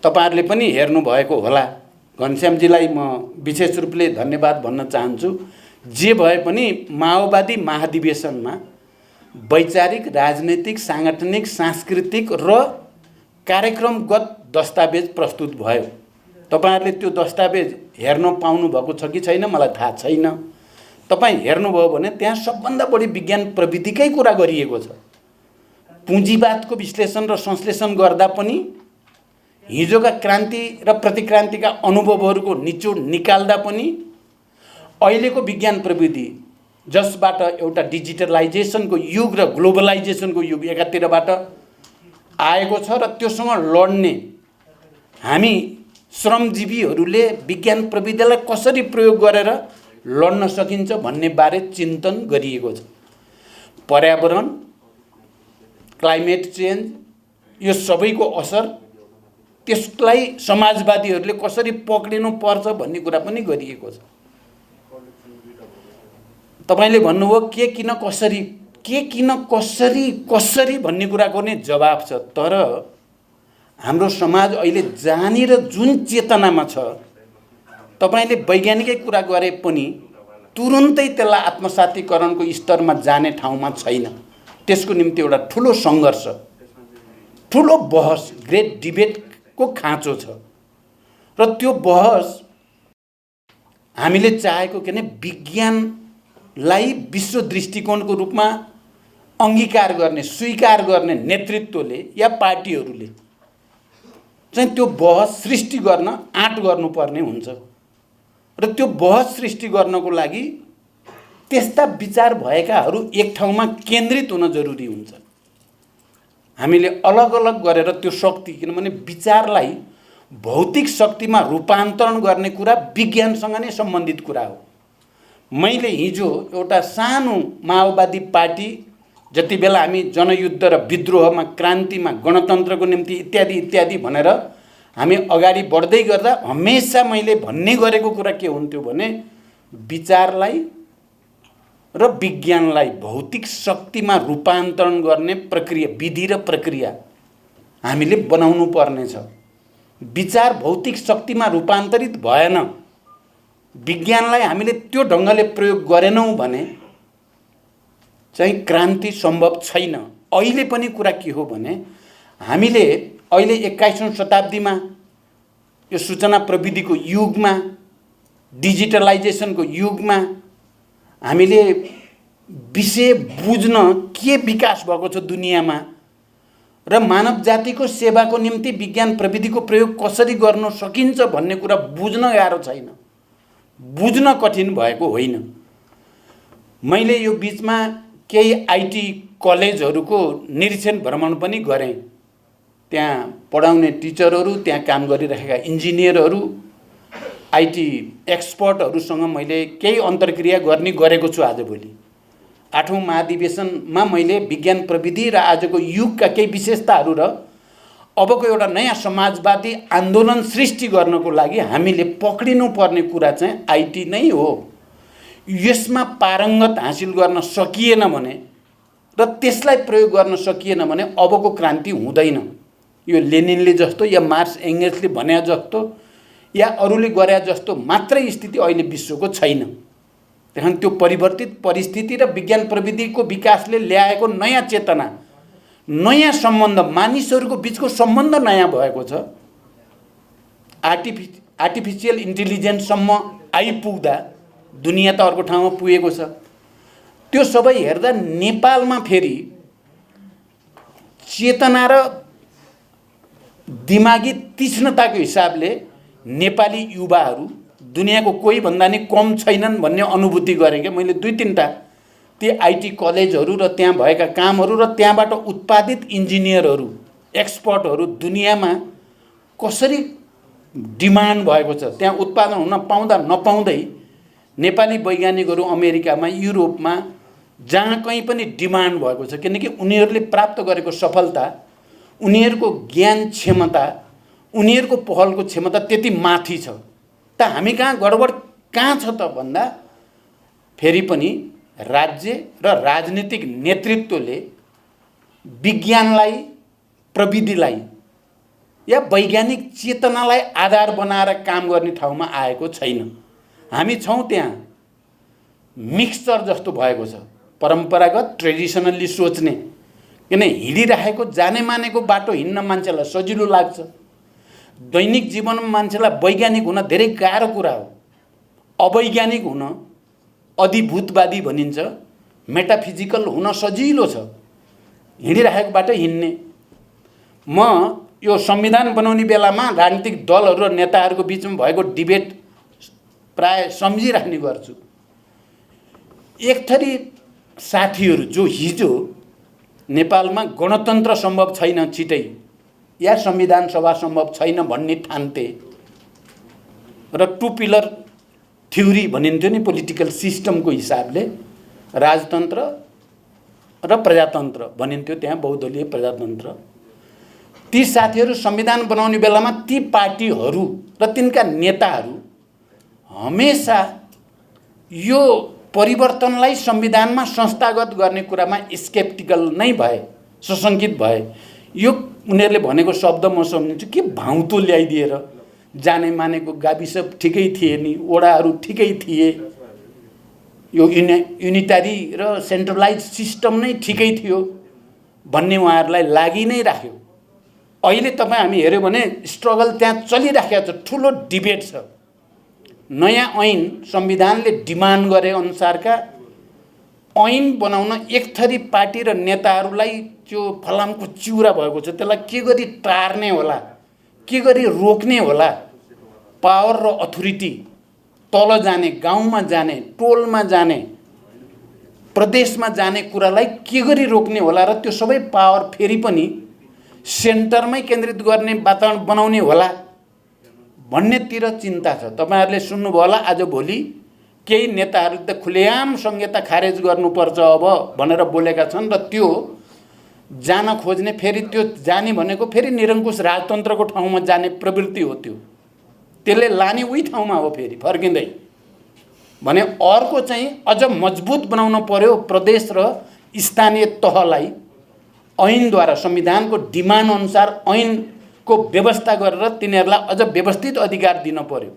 B: तपाईहरुले पनि हेर्नु भएको होला। घनश्यामजीलाई म विशेष रूपले धन्यवाद भन्न चाहन्छु। जे भए पनि माओवादी महाधिवेशनमा वैचारिक, राजनैतिक, सांगठनिक, सांस्कृतिक र कार्यक्रमगत दस्तावेज प्रस्तुत भयो। तपाईहरुले त्यो दस्तावेज हेर्न पाउनु भएको छ कि छैन मलाई थाहा छैन। तपाई हेर्नुभयो भने त्यहाँ सबभन्दा बढी विज्ञान प्रविधिकै कुरा गरिएको छ। पुँजीवादको विश्लेषण र संश्लेषण गर्दा पनि, हिजोका क्रान्ति र प्रतिक्रान्तिका अनुभवहरूको निचोड निकाल्दा पनि, अहिलेको विज्ञान प्रविधि जसबाट एउटा डिजिटलाइजेसनको युग र ग्लोबलाइजेसनको युग एकातिरबाट आएको छ र त्योसँग लड्ने हामी श्रमजीवीहरूले विज्ञान प्रविधिलाई कसरी प्रयोग गरेर लड्न सकिन्छ भन्ने बारे चिन्तन गरिएको छ। पर्यावरण, क्लाइमेट चेन्ज यो सबैको असर, त्यसलाई समाजवादीहरूले कसरी पक्रिनु पर्छ भन्ने कुरा पनि गरिएको छ। तपाईले भन्नुभयो के किन कसरी भन्ने कुराको नै जवाब छ। तर हाम्रो समाज अहिले जहाँनिर जुन चेतनामा छ, तपाईले वैज्ञानिकै कुरा गरे पनि तुरुन्तै त्यसलाई आत्मसातीकरणको स्तरमा जाने ठाउँमा छैन। त्यसको निम्ति एउटा ठुलो सङ्घर्ष, ठुलो बहस, ग्रेट डिबेटको खाँचो छ। र त्यो बहस हामीले चाहेको के भने विज्ञानलाई विश्व दृष्टिकोणको रूपमा अंगीकार गर्ने, स्वीकार गर्ने नेतृत्वले या पार्टीहरूले चाहिँ त्यो बहस सृष्टि गर्न आँट गर्नुपर्ने हुन्छ। र त्यो बहस सृष्टि गर्नको लागि त्यस्ता विचार भएकाहरू एक ठाउँमा केन्द्रित हुन जरुरी हुन्छ। हामीले अलग अलग गरेर त्यो शक्ति, किनभने विचारलाई भौतिक शक्तिमा रूपान्तरण गर्ने कुरा विज्ञानसँग नै सम्बन्धित कुरा हो। मैले हिजो एउटा सानो माओवादी पार्टी, जति बेला हामी जनयुद्ध र विद्रोहमा, क्रान्तिमा, गणतन्त्रको निम्ति इत्यादि इत्यादि भनेर हामी अगाडि बढ्दै गर्दा हमेसा मैले भन्ने गरेको कुरा के हुन्थ्यो भने विचारलाई र विज्ञानलाई भौतिक शक्तिमा रूपान्तरण गर्ने प्रक्रिया, विधि र प्रक्रिया हामीले बनाउनु पर्नेछ। विचार भौतिक शक्तिमा रूपान्तरित भएन, विज्ञानलाई हामीले त्यो ढङ्गले प्रयोग गरेनौँ भने चाहिँ क्रान्ति सम्भव छैन। अहिले पनि कुरा के हो भने हामीले अहिले 21औं शताब्दीमा यो सूचना प्रविधिको युगमा, डिजिटलाइजेसनको युगमा हामीले विषय बुझ्न के विकास भएको छ दुनियाँमा र मानव जातिको सेवाको निम्ति विज्ञान प्रविधिको प्रयोग कसरी गर्न सकिन्छ भन्ने कुरा बुझ्न गाह्रो छैन, बुझ्न कठिन भएको होइन। मैले यो बीचमा केही आईटी कलेजहरूको निरीक्षण भ्रमण पनि गरेँ। त्यहाँ पढाउने टिचरहरू, त्यहाँ काम गरिरहेका इन्जिनियरहरू, आईटी एक्सपर्टहरूसँग मैले केही अन्तर्क्रिया गरेको छु। आजभोलि 8औं महाधिवेशनमा मैले विज्ञान प्रविधि र आजको युगका केही विशेषताहरू र अबको एउटा नयाँ समाजवादी आन्दोलन सृष्टि गर्नको लागि हामीले पक्रिनु पर्ने कुरा चाहिँ आईटी नै हो। यसमा पारङ्गत हासिल गर्न सकिएन भने र त्यसलाई प्रयोग गर्न सकिएन भने अबको क्रान्ति हुँदैन। यो लेनिनले जस्तो या मार्क्स एङ्गल्सले भने जस्तो या अरूले गरे जस्तो मात्रै स्थिति अहिले विश्वको छैन। त्यहाँ त्यो परिवर्तित परिस्थिति र विज्ञान प्रविधिको विकासले ल्याएको नयाँ चेतना, नयाँ सम्बन्ध, मानिसहरूको बीचको सम्बन्ध नयाँ भएको छ। आर्टिफिसियल इन्टेलिजेन्ससम्म आइपुग्दा दुनियाँ त अर्को ठाउँमा पुगेको छ। त्यो सबै हेर्दा नेपालमा फेरि चेतना र दिमागी तीक्ष्णताको हिसाबले नेपाली युवाहरू दुनियाँको कोही भन्दा नि कम छैनन् भन्ने अनुभूति गरेँ कि मैले 2-3टा ती आईटी कलेजहरू र त्यहाँ भएका कामहरू र त्यहाँबाट उत्पादित इन्जिनियरहरू, एक्सपर्टहरू दुनियाँमा कसरी डिमान्ड भएको छ। त्यहाँ उत्पादन हुन पाउँदा नपाउँदै नेपाली वैज्ञानिकहरू अमेरिकामा, युरोपमा, जहाँ कहीँ पनि डिमान्ड भएको छ। किनकि उनीहरूले प्राप्त गरेको सफलता, उनीहरूको ज्ञान क्षमता, उनीहरूको पहलको क्षमता त्यति माथि छ। त हामी कहाँ गडबड कहाँ छ त भन्दा फेरि पनि राज्य र राजनीतिक नेतृत्वले विज्ञानलाई, प्रविधिलाई या वैज्ञानिक चेतनालाई आधार बनाएर काम गर्ने ठाउँमा आएको छैन। हामी छौँ त्यहाँ मिक्सचर जस्तो भएको छ। परम्परागत ट्रेडिसनल्ली सोच्ने, किन हिँडिरहेको जाने मानेको बाटो हिँड्न मान्छेलाई सजिलो लाग्छ। दैनिक जीवनमा मान्छेलाई वैज्ञानिक हुन धेरै गाह्रो कुरा हो। अवैज्ञानिक हुन अधिभूतवादी भनिन्छ, मेटाफिजिकल हुन सजिलो छ, हिँडिरहेको बाटो हिँड्ने। म यो संविधान बनाउने बेलामा राजनीतिक दलहरू र नेताहरूको बिचमा भएको डिबेट प्राय सम्झिराख्ने गर्छु। एक थरी साथीहरू जो हिजो नेपालमा गणतन्त्र सम्भव छैन छिटै या संविधान सभा सम्भव छैन भन्ने ठान्थे र 2 पिलर थ्योरी भनिन्थ्यो नि पोलिटिकल सिस्टमको हिसाबले राजतन्त्र र प्रजातन्त्र भनिन्थ्यो, त्यहाँ बहुदलीय प्रजातन्त्र। ती साथीहरू संविधान बनाउने बेलामा ती पार्टीहरू र तिनका नेताहरू हमेसा यो परिवर्तनलाई संविधानमा संस्थागत गर्ने कुरामा स्केप्टिकल नै भए, सशङ्कित भए। यो उनीहरूले भनेको शब्द म सम्झिन्छु, के भाउतो ल्याइदिएर जाने मानेको गाविस ठिकै थिए नि, वडाहरू ठिकै थिए, यो युनिटारी र सेन्ट्रलाइज सिस्टम नै ठिकै थियो भन्ने उहाँहरूलाई लागि नै राख्यो। अहिले तपाईँ हामी हेऱ्यौँ भने स्ट्रगल त्यहाँ चलिराखेको छ, ठुलो डिबेट छ। नयाँ ऐन संविधानले डिमान्ड गरे अनुसारका ऐन बनाउन एक थरी पार्टी र नेताहरूलाई त्यो फलामको चिउरा भएको छ, त्यसलाई के गरी टार्ने होला, के गरी रोक्ने होला, पावर र अथोरिटी तल जाने, गाउँमा जाने, टोलमा जाने, प्रदेशमा जाने कुरालाई के गरी रोक्ने होला र त्यो सबै पावर फेरि पनि सेन्टरमै केन्द्रित गर्ने वातावरण बनाउने होला भन्नेतिर चिन्ता छ। तपाईँहरूले सुन्नुभयो होला, आजभोलि केही नेताहरू त खुलेआम संहिता खारेज गर्नुपर्छ अब भनेर बोलेका छन्, र त्यो जान खोज्ने, फेरि त्यो जाने भनेको फेरि निरङ्कुश राजतन्त्रको ठाउँमा जाने प्रवृत्ति हो। त्यसले लाने उही ठाउँमा हो फेरि फर्किँदै। भने अर्को चाहिँ अझ मजबुत बनाउन पर्यो प्रदेश र स्थानीय तहलाई, ऐनद्वारा संविधानको डिमान्ड अनुसार ऐनको व्यवस्था गरेर तिनीहरूलाई अझ व्यवस्थित अधिकार दिन पर्यो।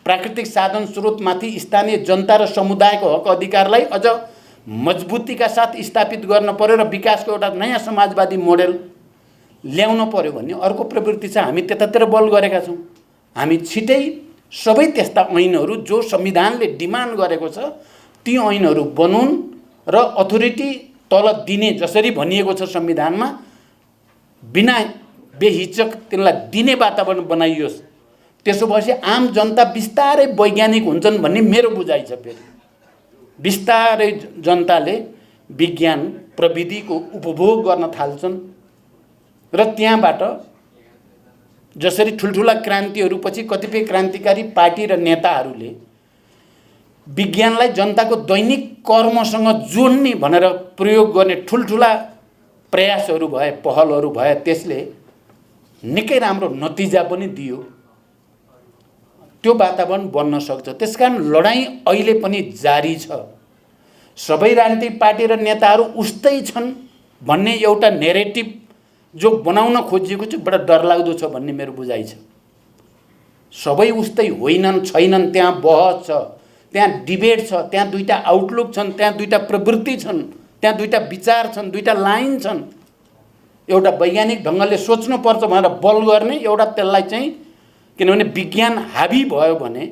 B: प्राकृतिक साधन स्रोतमाथि स्थानीय जनता र समुदायको हक अधिकारलाई अझ मजबुतीका साथ स्थापित गर्न पर्यो र विकासको एउटा नयाँ समाजवादी मोडेल ल्याउन पर्यो भन्ने अर्को प्रवृत्ति छ। हामी त्यतातिर बल गरेका छौँ। हामी छिटै सबै त्यस्ता ऐनहरू जो संविधानले डिमान्ड गरेको छ ती ऐनहरू बनुन् र अथोरिटी तल दिने, जसरी भनिएको छ संविधानमा, बिना बेहिचक तिनलाई दिने वातावरण बनाइयोस्। त्यसो भएपछि आम जनता बिस्तारै वैज्ञानिक हुन्छन् भन्ने मेरो बुझाइ छ। फेरि बिस्तारै जनताले विज्ञान प्रविधिको उपभोग गर्न थाल्छन् र त्यहाँबाट जसरी ठुल्ठुला क्रान्तिहरूपछि कतिपय क्रान्तिकारी पार्टी र नेताहरूले विज्ञानलाई जनताको दैनिक कर्मसँग जोड्ने भनेर प्रयोग गर्ने ठुल्ठुला प्रयासहरू भए, पहलहरू भए, त्यसले निकै राम्रो नतिजा पनि दियो। त्यो वातावरण बन्न सक्छ। त्यसकारण लडाईँ अहिले पनि जारी छ। सबै राजनीतिक पार्टी र नेताहरू उस्तै छन् भन्ने एउटा नेरेटिभ जो बनाउन खोजिएको छ बडा डरलाग्दो छ भन्ने मेरो बुझाइ छ। सबै उस्तै होइनन्, छैनन्। त्यहाँ बहस छ, त्यहाँ डिबेट छ, त्यहाँ दुईटा आउटलुक छन्, त्यहाँ दुईटा प्रवृत्ति छन्, त्यहाँ दुईटा विचार छन्, दुईटा लाइन छन्। एउटा वैज्ञानिक ढङ्गले सोच्नुपर्छ भनेर बल गर्ने, एउटा त्यसलाई चाहिँ, किनभने विज्ञान हाबी भयो भने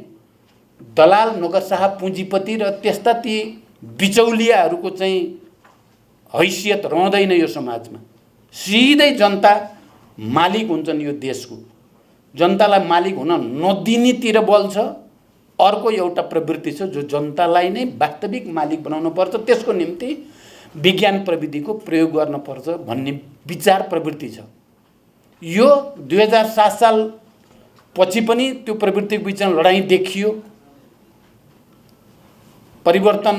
B: दलाल, नोकरशाह, पुँजीपति र त्यस्ता ती बिचौलियाहरूको चाहिँ हैसियत रहँदैन यो समाजमा। सिधै जनता मालिक हुन्छन् यो देशको। जनतालाई मालिक हुन नदिनेतिर बल छ। अर्को एउटा प्रवृत्ति छ जो जनतालाई नै वास्तविक मालिक बनाउनु पर्छ, त्यसको निम्ति विज्ञान प्रविधिको प्रयोग गर्न पर्छ भन्ने विचार प्रवृत्ति छ। यो 2007 साल पछि पनि त्यो प्रवृत्तिको बिचमा लडाईँ देखियो। परिवर्तन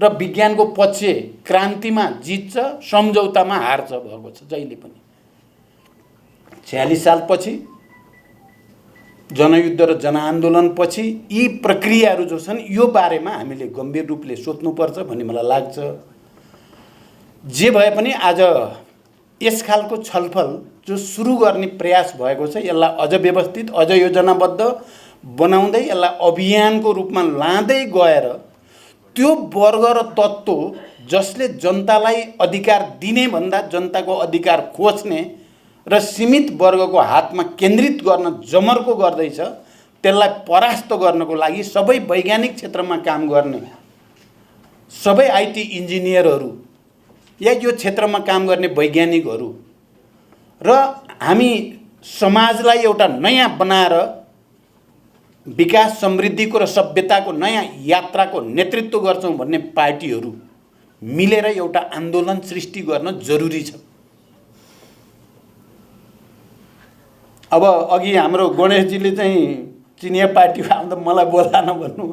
B: र विज्ञानको पक्ष क्रान्तिमा जित्छ, सम्झौतामा हार्छ भएको छ जहिले पनि। 46 सालपछि जनयुद्ध र जनआन्दोलनपछि यी प्रक्रियाहरू जो छन् यो बारेमा हामीले गम्भीर रूपले सोच्नुपर्छ भन्ने मलाई लाग्छ। जे भए पनि आज यस खालको छलफल जो सुरु गर्ने प्रयास भएको छ, यसलाई अझ व्यवस्थित, अझ योजनाबद्ध बनाउँदै यसलाई अभियानको रूपमा लाँदै गएर त्यो वर्ग र तत्त्व जसले जनतालाई अधिकार दिने भन्दा जनताको अधिकार खोज्ने र सीमित वर्गको हातमा केन्द्रित गर्न जमर्को गर्दैछ, त्यसलाई परास्त गर्नको लागि सबै वैज्ञानिक क्षेत्रमा काम गर्ने, सबै आइटी इन्जिनियरहरू या यो क्षेत्रमा काम गर्ने वैज्ञानिकहरू र हामी समाजलाई एउटा नयाँ बनाएर विकास, समृद्धिको र सभ्यताको नयाँ यात्राको नेतृत्व गर्छौँ भन्ने पार्टीहरू मिलेर एउटा आन्दोलन सृष्टि गर्न जरुरी छ। अब अघि हाम्रो गणेशजीले चाहिँ चिनिया पार्टीमा आउँदा मलाई बोलान भन्नु,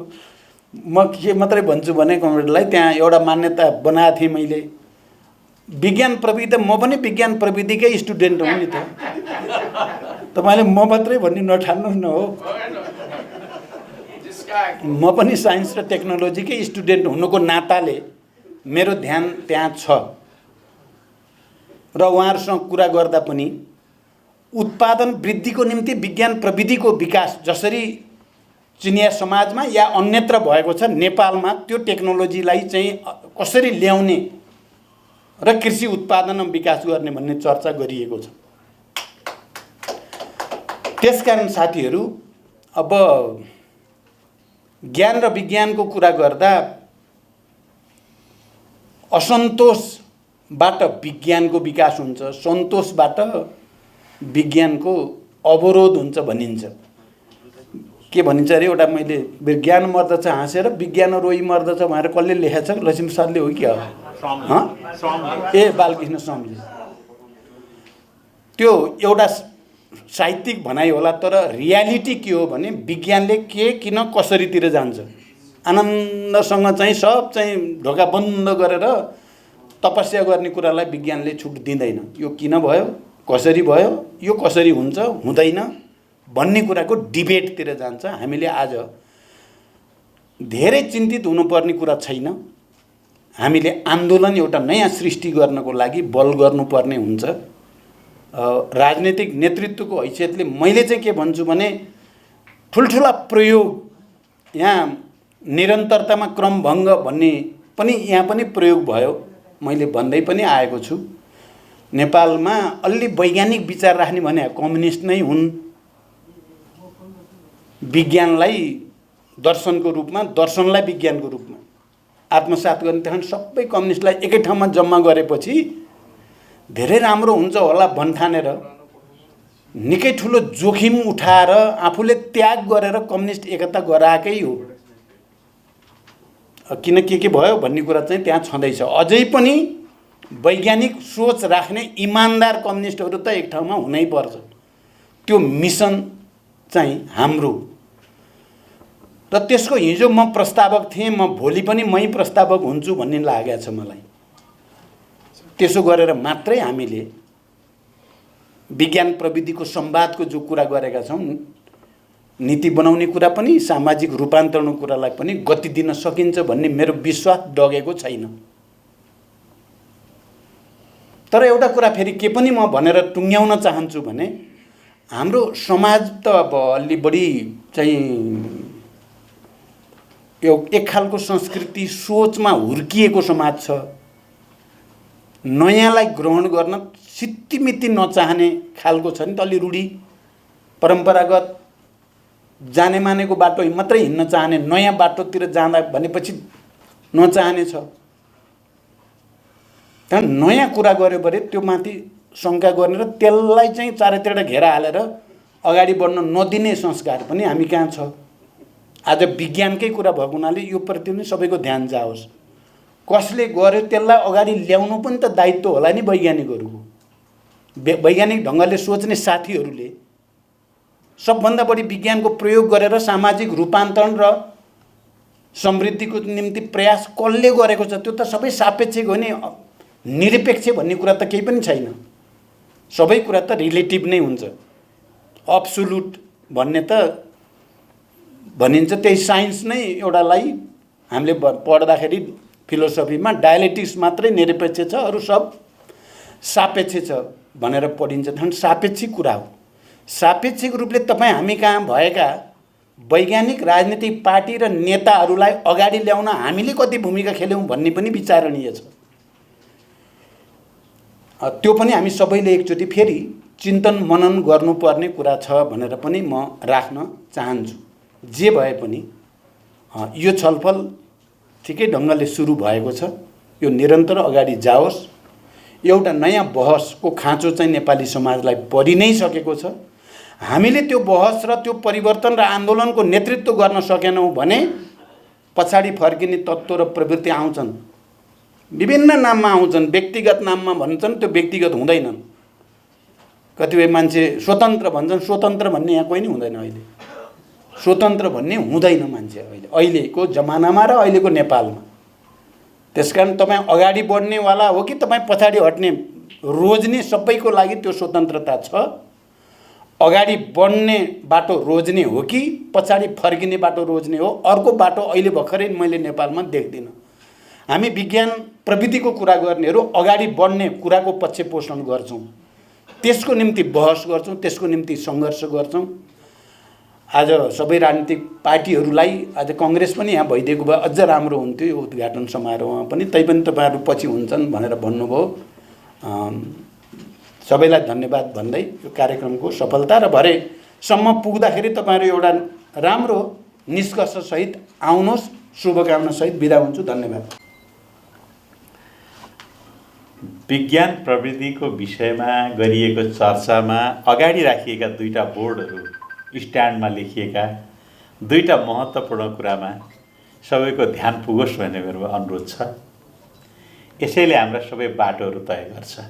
B: म के मात्रै भन्छु भने कमरेडलाई त्यहाँ एउटा मान्यता बनाएको थिएँ मैले, विज्ञान प्रविधि, म पनि विज्ञान प्रविधिकै स्टुडेन्ट हुँ नि त। तपाईँले म मात्रै भन्ने नठान्नुहोस् न हो, म पनि साइन्स र टेक्नोलोजीकै स्टुडेन्ट हुनुको नाताले मेरो ध्यान त्यहाँ छ। र उहाँहरूसँग कुरा गर्दा पनि उत्पादन वृद्धिको निम्ति विज्ञान प्रविधिको विकास जसरी चिनिया समाजमा या अन्यत्र भएको छ, नेपालमा त्यो टेक्नोलोजीलाई चाहिँ कसरी ल्याउने र कृषि उत्पादन विकास गर्ने भन्ने चर्चा गरिएको छ। त्यसकारण साथीहरू, अब ज्ञान र विज्ञानको कुरा गर्दा असन्तोषबाट विज्ञानको विकास हुन्छ, सन्तोषबाट विज्ञानको अवरोध हुन्छ भनिन्छ। के भनिन्छ अरे, एउटा मैले विज्ञान मर्दछ हाँसेर विज्ञान रोइ मर्दछ भनेर कसले लेखेको छ, लक्ष्मी प्रसादले हो कि हो? ए बालकृष्ण स्वामीले। त्यो एउटा साहित्यिक भनाइ होला, तर रियालिटी के हो भने विज्ञानले के किन कसरीतिर जान्छ। आनन्दसँग चाहिँ सब चाहिँ ढोका बन्द गरेर तपस्या गर्ने कुरालाई विज्ञानले छुट दिँदैन। यो किन भयो, कसरी भयो, यो कसरी हुन्छ हुँदैन भन्ने कुराको डिबेटतिर जान्छ। हामीले आज धेरै चिन्तित हुनुपर्ने कुरा छैन। हामीले आन्दोलन एउटा नयाँ सृष्टि गर्नको लागि बल गर्नुपर्ने हुन्छ। राजनीतिक नेतृत्वको हैसियतले मैले चाहिँ के भन्छु भने, ठुल्ठुला प्रयोग यहाँ निरन्तरतामा क्रमभङ्ग भन्ने पनि यहाँ पनि प्रयोग भयो। मैले भन्दै पनि आएको छु, नेपालमा अलि वैज्ञानिक विचार राख्ने भने कम्युनिस्ट नै हुन्। विज्ञानलाई दर्शनको रूपमा, दर्शनलाई विज्ञानको रूपमा आत्मसात गर्ने त्यहाँ सबै कम्युनिस्टलाई एकै ठाउँमा जम्मा गरेपछि धेरै राम्रो हुन्छ होला भन्ठानेर निकै ठुलो जोखिम उठाएर आफूले त्याग गरेर कम्युनिस्ट एकता गराएकै हो। किन के भयो भन्ने कुरा चाहिँ त्यहाँ छँदैछ। अझै पनि वैज्ञानिक सोच राख्ने इमान्दार कम्युनिस्टहरू त एक ठाउँमा हुनै पर्छ। त्यो मिसन चाहिँ हाम्रो। र त्यसको हिजो म प्रस्तावक थिएँ, म भोलि पनि मै प्रस्तावक हुन्छु भन्ने लागेको छ मलाई। त्यसो गरेर मात्रै हामीले विज्ञान प्रविधिको संवादको जो कुरा गरेका छौँ, नीति बनाउने कुरा पनि, सामाजिक रूपान्तरणको कुरालाई पनि गति दिन सकिन्छ भन्ने मेरो विश्वास डगेको छैन। तर एउटा कुरा फेरि के पनि म भनेर टुङ्ग्याउन चाहन्छु भने, हाम्रो समाज त अब अलि बढी चाहिँ एक खालको संस्कृति सोचमा हुर्किएको समाज छ। नयाँलाई ग्रहण गर्न सित्तिमित्ति नचाहने खालको छ नि त, अलि रूढी परम्परागत जाने मानेको बाटो मात्रै हिँड्न चाहने, नयाँ बाटोतिर जाँदा भनेपछि नचाहने छ। त्यहाँ नयाँ कुरा गऱ्यो भने त्यो माथि शङ्का गर्ने र त्यसलाई चाहिँ चारैतिर घेरा हालेर अगाडि बढ्न नदिने संस्कार पनि हामी कहाँ छ। आज विज्ञानकै कुरा भएको हुनाले यो प्रति पनि सबैको ध्यान जाओस्। कसले गर्यो त्यसलाई अगाडि ल्याउनु पनि त दायित्व होला नि वैज्ञानिकहरूको। वैज्ञानिक ढङ्गले सोच्ने साथीहरूले सबभन्दा बढी विज्ञानको प्रयोग गरेर सामाजिक रूपान्तरण र समृद्धिको निम्ति प्रयास कसले गरेको छ, त्यो त सबै सापेक्षिक हो नि। निरपेक्ष भन्ने कुरा त केही पनि छैन। सबै कुरा त रिलेटिभ नै हुन्छ। अब्सोल्युट भन्ने त भनिन्छ, त्यही साइन्स नै एउटालाई हामीले पढ्दाखेरि फिलोसफीमा डायलेक्टिक्स मात्रै निरपेक्ष छ, अरू सब सापेक्ष छ भनेर पढिन्छ। झन् सापेक्षिक कुरा हो। सापेक्षिक रूपले तपाईँ हामी कहाँ भएका वैज्ञानिक राजनीतिक पार्टी र नेताहरूलाई अगाडि ल्याउन हामीले कति भूमिका खेल्यौँ भन्ने पनि विचारणीय छ। त्यो पनि हामी सबैले एकचोटि फेरि चिन्तन मनन गर्नुपर्ने कुरा छ भनेर पनि म राख्न चाहन्छु। जे भए पनि यो छलफल ठिकै ढङ्गले सुरु भएको छ, यो निरन्तर अगाडि जाओस्। एउटा नयाँ बहसको खाँचो चाहिँ नेपाली समाजलाई परि नै सकेको छ। हामीले त्यो बहस र त्यो परिवर्तन र आन्दोलनको नेतृत्व गर्न सकेनौँ भने पछाडि फर्किने तत्त्व र प्रवृत्ति आउँछन्। विभिन्न नाममा आउँछन्, व्यक्तिगत नाममा भन्छन्, त्यो व्यक्तिगत हुँदैनन्। कतिपय मान्छे स्वतन्त्र भन्छन्, स्वतन्त्र भन्ने यहाँ कोही नै हुँदैन अहिले। स्वतन्त्र भन्ने हुँदैन मान्छे अहिलेको जमानामा र अहिलेको नेपालमा। त्यसकारण तपाईँ अगाडि बढ्नेवाला हो कि तपाईँ पछाडि हट्ने रोज्ने, सबैको लागि त्यो स्वतन्त्रता छ। अगाडि बढ्ने बाटो रोज्ने हो कि पछाडि फर्किने बाटो रोज्ने हो, अर्को बाटो अहिले भर्खरै मैले नेपालमा देख्दिनँ। हामी विज्ञान प्रविधिको कुरा गर्नेहरू अगाडि बढ्ने कुराको पक्ष पोषण गर्छौँ, त्यसको निम्ति बहस गर्छौँ, त्यसको निम्ति सङ्घर्ष गर्छौँ। आज सबै राजनीतिक पार्टीहरूलाई, आज कङ्ग्रेस पनि यहाँ भइदिएको भए अझ राम्रो हुन्थ्यो यो उद्घाटन समारोहमा पनि, तैपनि तपाईँहरू पछि हुन्छन् भनेर भन्नुभयो। सबैलाई धन्यवाद भन्दै यो कार्यक्रमको सफलता र भरेसम्म पुग्दाखेरि तपाईँहरू एउटा राम्रो निष्कर्षसहित आउनुहोस्। शुभकामनासहित बिदा हुन्छु। धन्यवाद।
C: विज्ञान प्रविधिको विषयमा गरिएको चर्चामा अगाडि राखिएका दुईटा बोर्डहरू, स्ट्यान्डमा लेखिएका दुईटा महत्त्वपूर्ण कुरामा सबैको ध्यान पुगोस् भन्ने मेरो अनुरोध छ। यसैले हाम्रा सबै बाटोहरू तय गर्छ।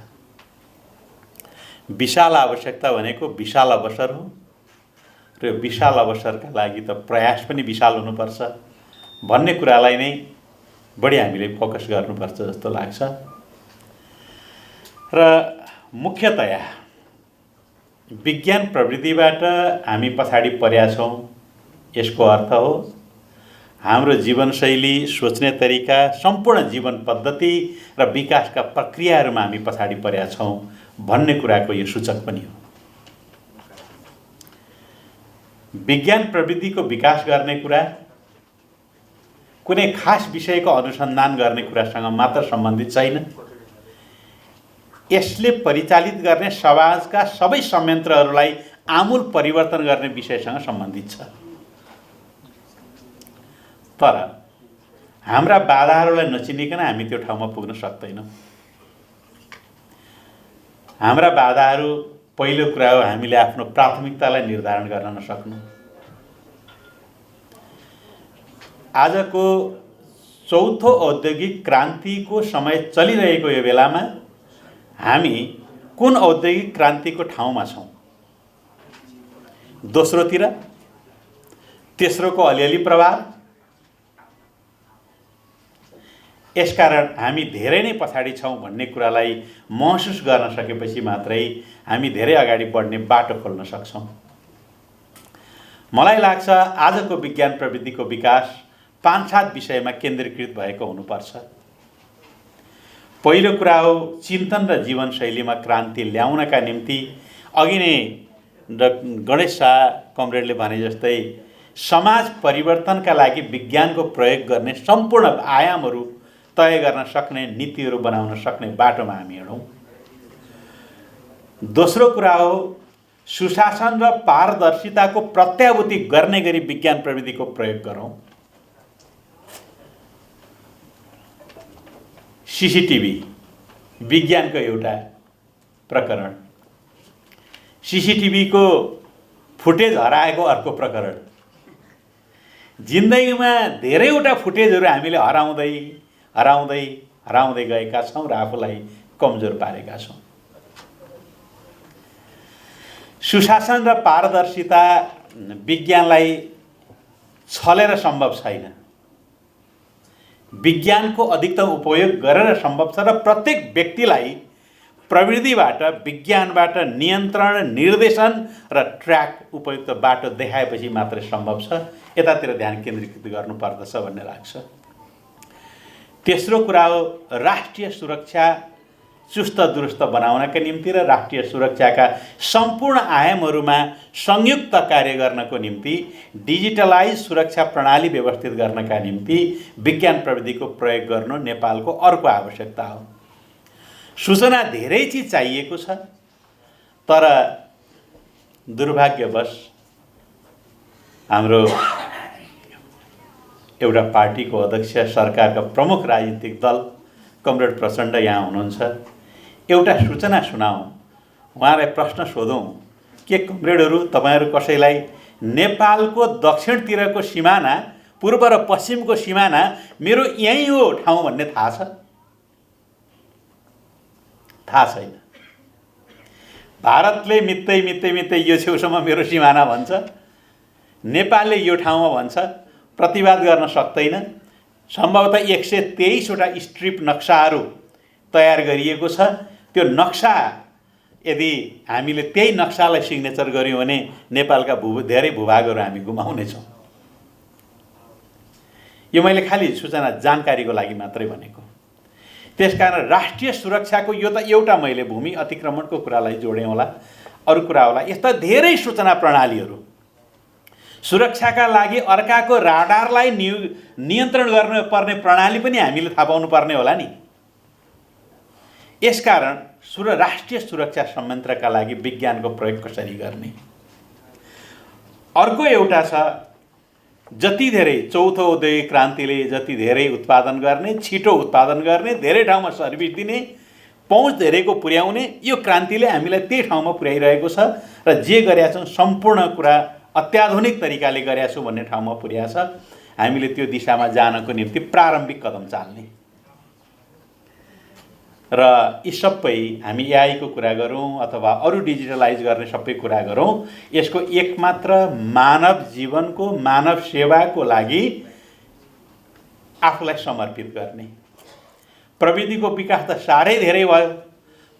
C: विशाल आवश्यकता भनेको विशाल अवसर हो र विशाल अवसरका लागि त प्रयास पनि विशाल हुनुपर्छ भन्ने कुरालाई नै बढी हामीले फोकस गर्नुपर्छ जस्तो लाग्छ। र मुख्यतया विज्ञान प्रविधिबाट हामी पछाडि परेका छौँ, यसको अर्थ हो हाम्रो जीवनशैली, सोच्ने तरिका, सम्पूर्ण जीवन पद्धति र विकासका प्रक्रियाहरूमा हामी पछाडि परेका छौँ भन्ने कुराको यो सूचक पनि हो। विज्ञान प्रविधिको विकास गर्ने कुरा कुनै खास विषयको अनुसन्धान गर्ने कुरासँग मात्र सम्बन्धित छैन। यसले परिचालित गर्ने समाजका सबै संयन्त्रहरूलाई आमूल परिवर्तन गर्ने विषयसँग सम्बन्धित छ। तर हाम्रा बाधाहरूलाई नचिनिकन हामी त्यो ठाउँमा पुग्न सक्दैनौँ। हाम्रा बाधाहरू पहिलो कुरा हो हामीले आफ्नो प्राथमिकतालाई निर्धारण गर्न नसक्नु। आजको चौथो औद्योगिक क्रान्तिको समय चलिरहेको यो बेलामा हामी कुन औद्योगिक क्रान्तिको ठाउँमा छौँ? दोस्रोतिर, तेस्रोको अलिअलि प्रभाव। यसकारण हामी धेरै नै पछाडि छौँ भन्ने कुरालाई महसुस गर्न सकेपछि मात्रै हामी धेरै अगाडि बढ्ने बाटो खोल्न सक्छौँ। मलाई लाग्छ आजको विज्ञान प्रविधिको विकास 5-7 विषयमा केन्द्रीकृत भएको हुनुपर्छ। पहिलो कुरा हो चिन्तन र जीवनशैलीमा क्रान्ति ल्याउनका निम्ति अघि नै गणेश शाह कमरेडले भने जस्तै समाज परिवर्तनका लागि विज्ञानको प्रयोग गर्ने सम्पूर्ण आयामहरू तय गर्न सक्ने, नीतिहरू बनाउन सक्ने बाटोमा हामी हिँडौँ। दोस्रो कुरा हो सुशासन र पारदर्शिताको प्रत्याभूति गर्ने गरी विज्ञान प्रविधिको प्रयोग गरौँ। सीसीटीभी विज्ञानको एउटा प्रकरण, सीसीटीभीको फुटेज हराएको अर्को प्रकरण। जिन्दगीमा धेरैवटा फुटेजहरू हामीले हराउँदै गएका छौँ र आफूलाई कमजोर पारेका छौँ। सुशासन र पारदर्शिता विज्ञानलाई छलेर सम्भव छैन। विज्ञानको अधिकतम उपयोग गरेर सम्भव छ र प्रत्येक व्यक्तिलाई प्रविधिबाट, विज्ञानबाट नियन्त्रण, निर्देशन र ट्र्याक उपयुक्त बाटो देखाएपछि मात्रै सम्भव छ। यतातिर ध्यान केन्द्रीकृत गर्नुपर्दछ भन्ने लाग्छ। तेस्रो कुरा हो राष्ट्रिय सुरक्षा चुस्त दुरुस्त बनाउनका निम्ति र राष्ट्रिय सुरक्षाका सम्पूर्ण आयामहरूमा संयुक्त कार्य गर्नको निम्ति डिजिटलाइज सुरक्षा प्रणाली व्यवस्थित गर्नका निम्ति विज्ञान प्रविधिको प्रयोग गर्नु नेपालको अर्को आवश्यकता हो। सूचना धेरै चिज चाहिएको छ, तर दुर्भाग्यवश हाम्रो एउटा पार्टीको अध्यक्ष, सरकारका प्रमुख राजनीतिक दल कमरेड प्रचण्ड यहाँ हुनुहुन्छ। एउटा सूचना सुनाऊँ, उहाँलाई प्रश्न सोधौँ के कमरेडहरू तपाईँहरू कसैलाई नेपालको दक्षिणतिरको सिमाना, पूर्व र पश्चिमको सिमाना मेरो यहीँ हो ठाउँ भन्ने थाहा छ? थाहा छैन। भारतले मित्तै यो छेउसम्म मेरो सिमाना भन्छ, नेपालले यो ठाउँमा भन्छ प्रतिवाद गर्न सक्दैन। सम्भवतः 123वटा स्ट्रिप नक्साहरू तयार गरिएको छ। त्यो नक्सा यदि हामीले त्यही नक्सालाई सिग्नेचर गऱ्यौँ भने नेपालका धेरै भूभागहरू हामी गुमाउनेछौँ। यो मैले खालि सूचना जानकारीको लागि मात्रै भनेको। त्यसकारण राष्ट्रिय सुरक्षाको यो त एउटा मैले भूमि अतिक्रमणको कुरालाई जोडेँ होला, अरू कुरा होला। यस्ता धेरै सूचना प्रणालीहरू सुरक्षाका लागि अर्काको राडारलाई नियन्त्रण गर्नुपर्ने प्रणाली पनि हामीले थाहा पाउनु पर्ने होला नि। यसकारण राष्ट्रिय सुरक्षा संयन्त्रका लागि विज्ञानको प्रयोग कसरी गर्ने। अर्को एउटा छ, जति धेरै चौथो औद्योगिक क्रान्तिले जति धेरै उत्पादन गर्ने, छिटो उत्पादन गर्ने, धेरै ठाउँमा सर्भिस दिने, पहुँच धेरैको पुर्याउने, यो क्रान्तिले हामीलाई त्यही ठाउँमा पुर्याइरहेको छ र जे गरेका छौँ सम्पूर्ण कुरा अत्याधुनिक तरिकाले गरेका छौँ भन्ने ठाउँमा पुर्याएको छ। हामीले त्यो दिशामा जानको निम्ति प्रारम्भिक कदम चाल्ने र यी सबै हामी एआईको कुरा गरौँ अथवा अरू डिजिटलाइज गर्ने सबै कुरा गरौँ, यसको एकमात्र मानव जीवनको, मानव सेवाको लागि आफूलाई समर्पित गर्ने। प्रविधिको विकास त साह्रै धेरै भयो,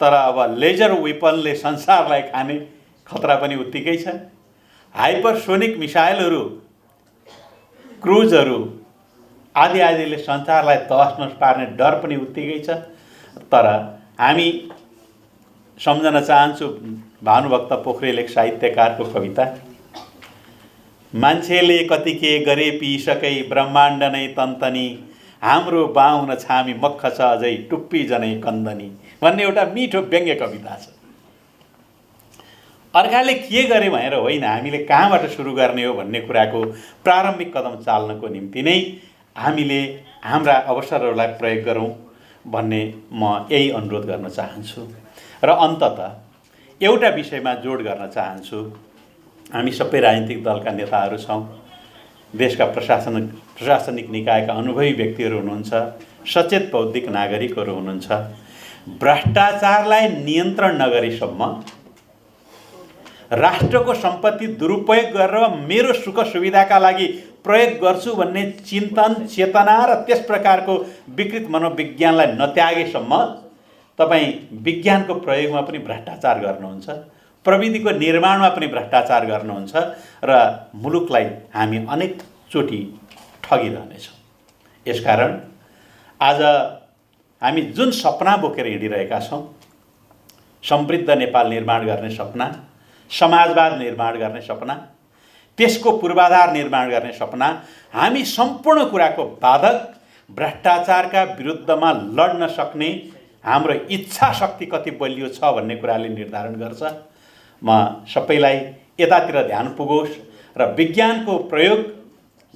C: तर अब लेजर वेपनले संसारलाई खाने खतरा पनि उत्तिकै छ। हाइपरसोनिक मिसाइलहरू, क्रुजहरू आदिले संसारलाई तहस नहस पार्ने डर पनि उत्तिकै छ। तर हामी सम्झन चाहन्छु भानुभक्त पोखरेल एक साहित्यकारको कविता, मान्छेले कति के गरे पिसकै ब्रह्माण्ड नै तन्तनी, हाम्रो बाहुन छामी मक्ख छ अझै टुप्पी जनै कन्दनी भन्ने एउटा मिठो व्यङ्ग्य कविता छ। अर्काले के गरे भनेर होइन, हामीले कहाँबाट सुरु गर्ने हो भन्ने कुराको प्रारम्भिक कदम चाल्नको निम्ति नै हामीले हाम्रा अवसरहरूलाई प्रयोग गरौँ भन्ने म यही अनुरोध गर्न चाहन्छु। र अन्ततः एउटा विषयमा जोड गर्न चाहन्छु। हामी सबै राजनीतिक दलका नेताहरू छौँ, देशका प्रशासनिक निकायका अनुभवी व्यक्तिहरू हुनुहुन्छ, सचेत बौद्धिक नागरिकहरू हुनुहुन्छ। भ्रष्टाचारलाई नियन्त्रण नगरेसम्म, राष्ट्रको सम्पत्ति दुरुपयोग गरेर मेरो सुख सुविधाका लागि प्रयोग गर्छु भन्ने चिन्तन, चेतना र त्यस प्रकारको विकृत मनोविज्ञानलाई नत्यागेसम्म तपाईँ विज्ञानको प्रयोगमा पनि भ्रष्टाचार गर्नुहुन्छ, प्रविधिको निर्माणमा पनि भ्रष्टाचार गर्नुहुन्छ र मुलुकलाई हामी अनेकचोटि ठगिरहनेछौँ। यसकारण आज हामी जुन सपना बोकेर हिँडिरहेका छौँ, समृद्ध नेपाल निर्माण गर्ने सपना, समाजवाद निर्माण गर्ने सपना, त्यसको पूर्वाधार निर्माण गर्ने सपना, हामी सम्पूर्ण कुराको बाधक भ्रष्टाचारका विरुद्धमा लड्न सक्ने हाम्रो इच्छा शक्ति कति बलियो छ भन्ने कुराले निर्धारण गर्छ। म सबैलाई यतातिर ध्यान पुगोस् र विज्ञानको प्रयोग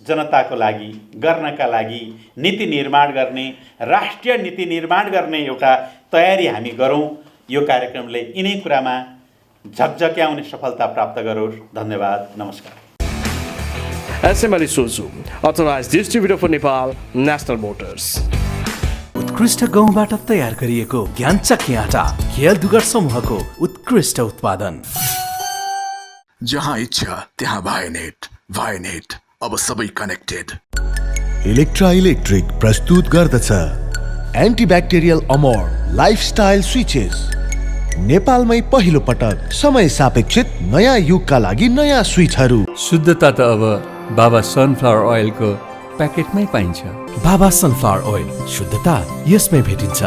C: जनताको लागि गर्नका लागि नीति निर्माण गर्ने, राष्ट्रिय नीति निर्माण गर्ने एउटा तयारी हामी गरौँ। यो कार्यक्रमले यिनै कुरामा झकझक्याउने सफलता प्राप्त गरोस्। धन्यवाद, नमस्कार।
D: SML Isuzu, authorized distributor for Nepal, National Motors.
E: उत्कृष्ट गहुँबाट तयार गरिएको ज्ञानचक्की आटा, खेल दुगर समूहको उत्कृष्ट उत्पादन।
F: जहाँ इच्छा त्यहाँ भाइनेट अब सबै कनेक्टेड।
G: इलेक्ट्रा इलेक्ट्रिक प्रस्तुत गर्दछ एन्टिब्याक्टेरियल अमोर लाइफस्टाइल स्विचेस। नेपालमै पहिलो पटक समय सापेक्षित नयाँ युगका लागि नयाँ स्विचहरू।
H: शुद्धता त अब बाबा सनफ्लावर ओइलको प्याकेटमै पाइन्छ।
E: बाबा सनफ्लावर ओइल, शुद्धता यसमै भेटिन्छ।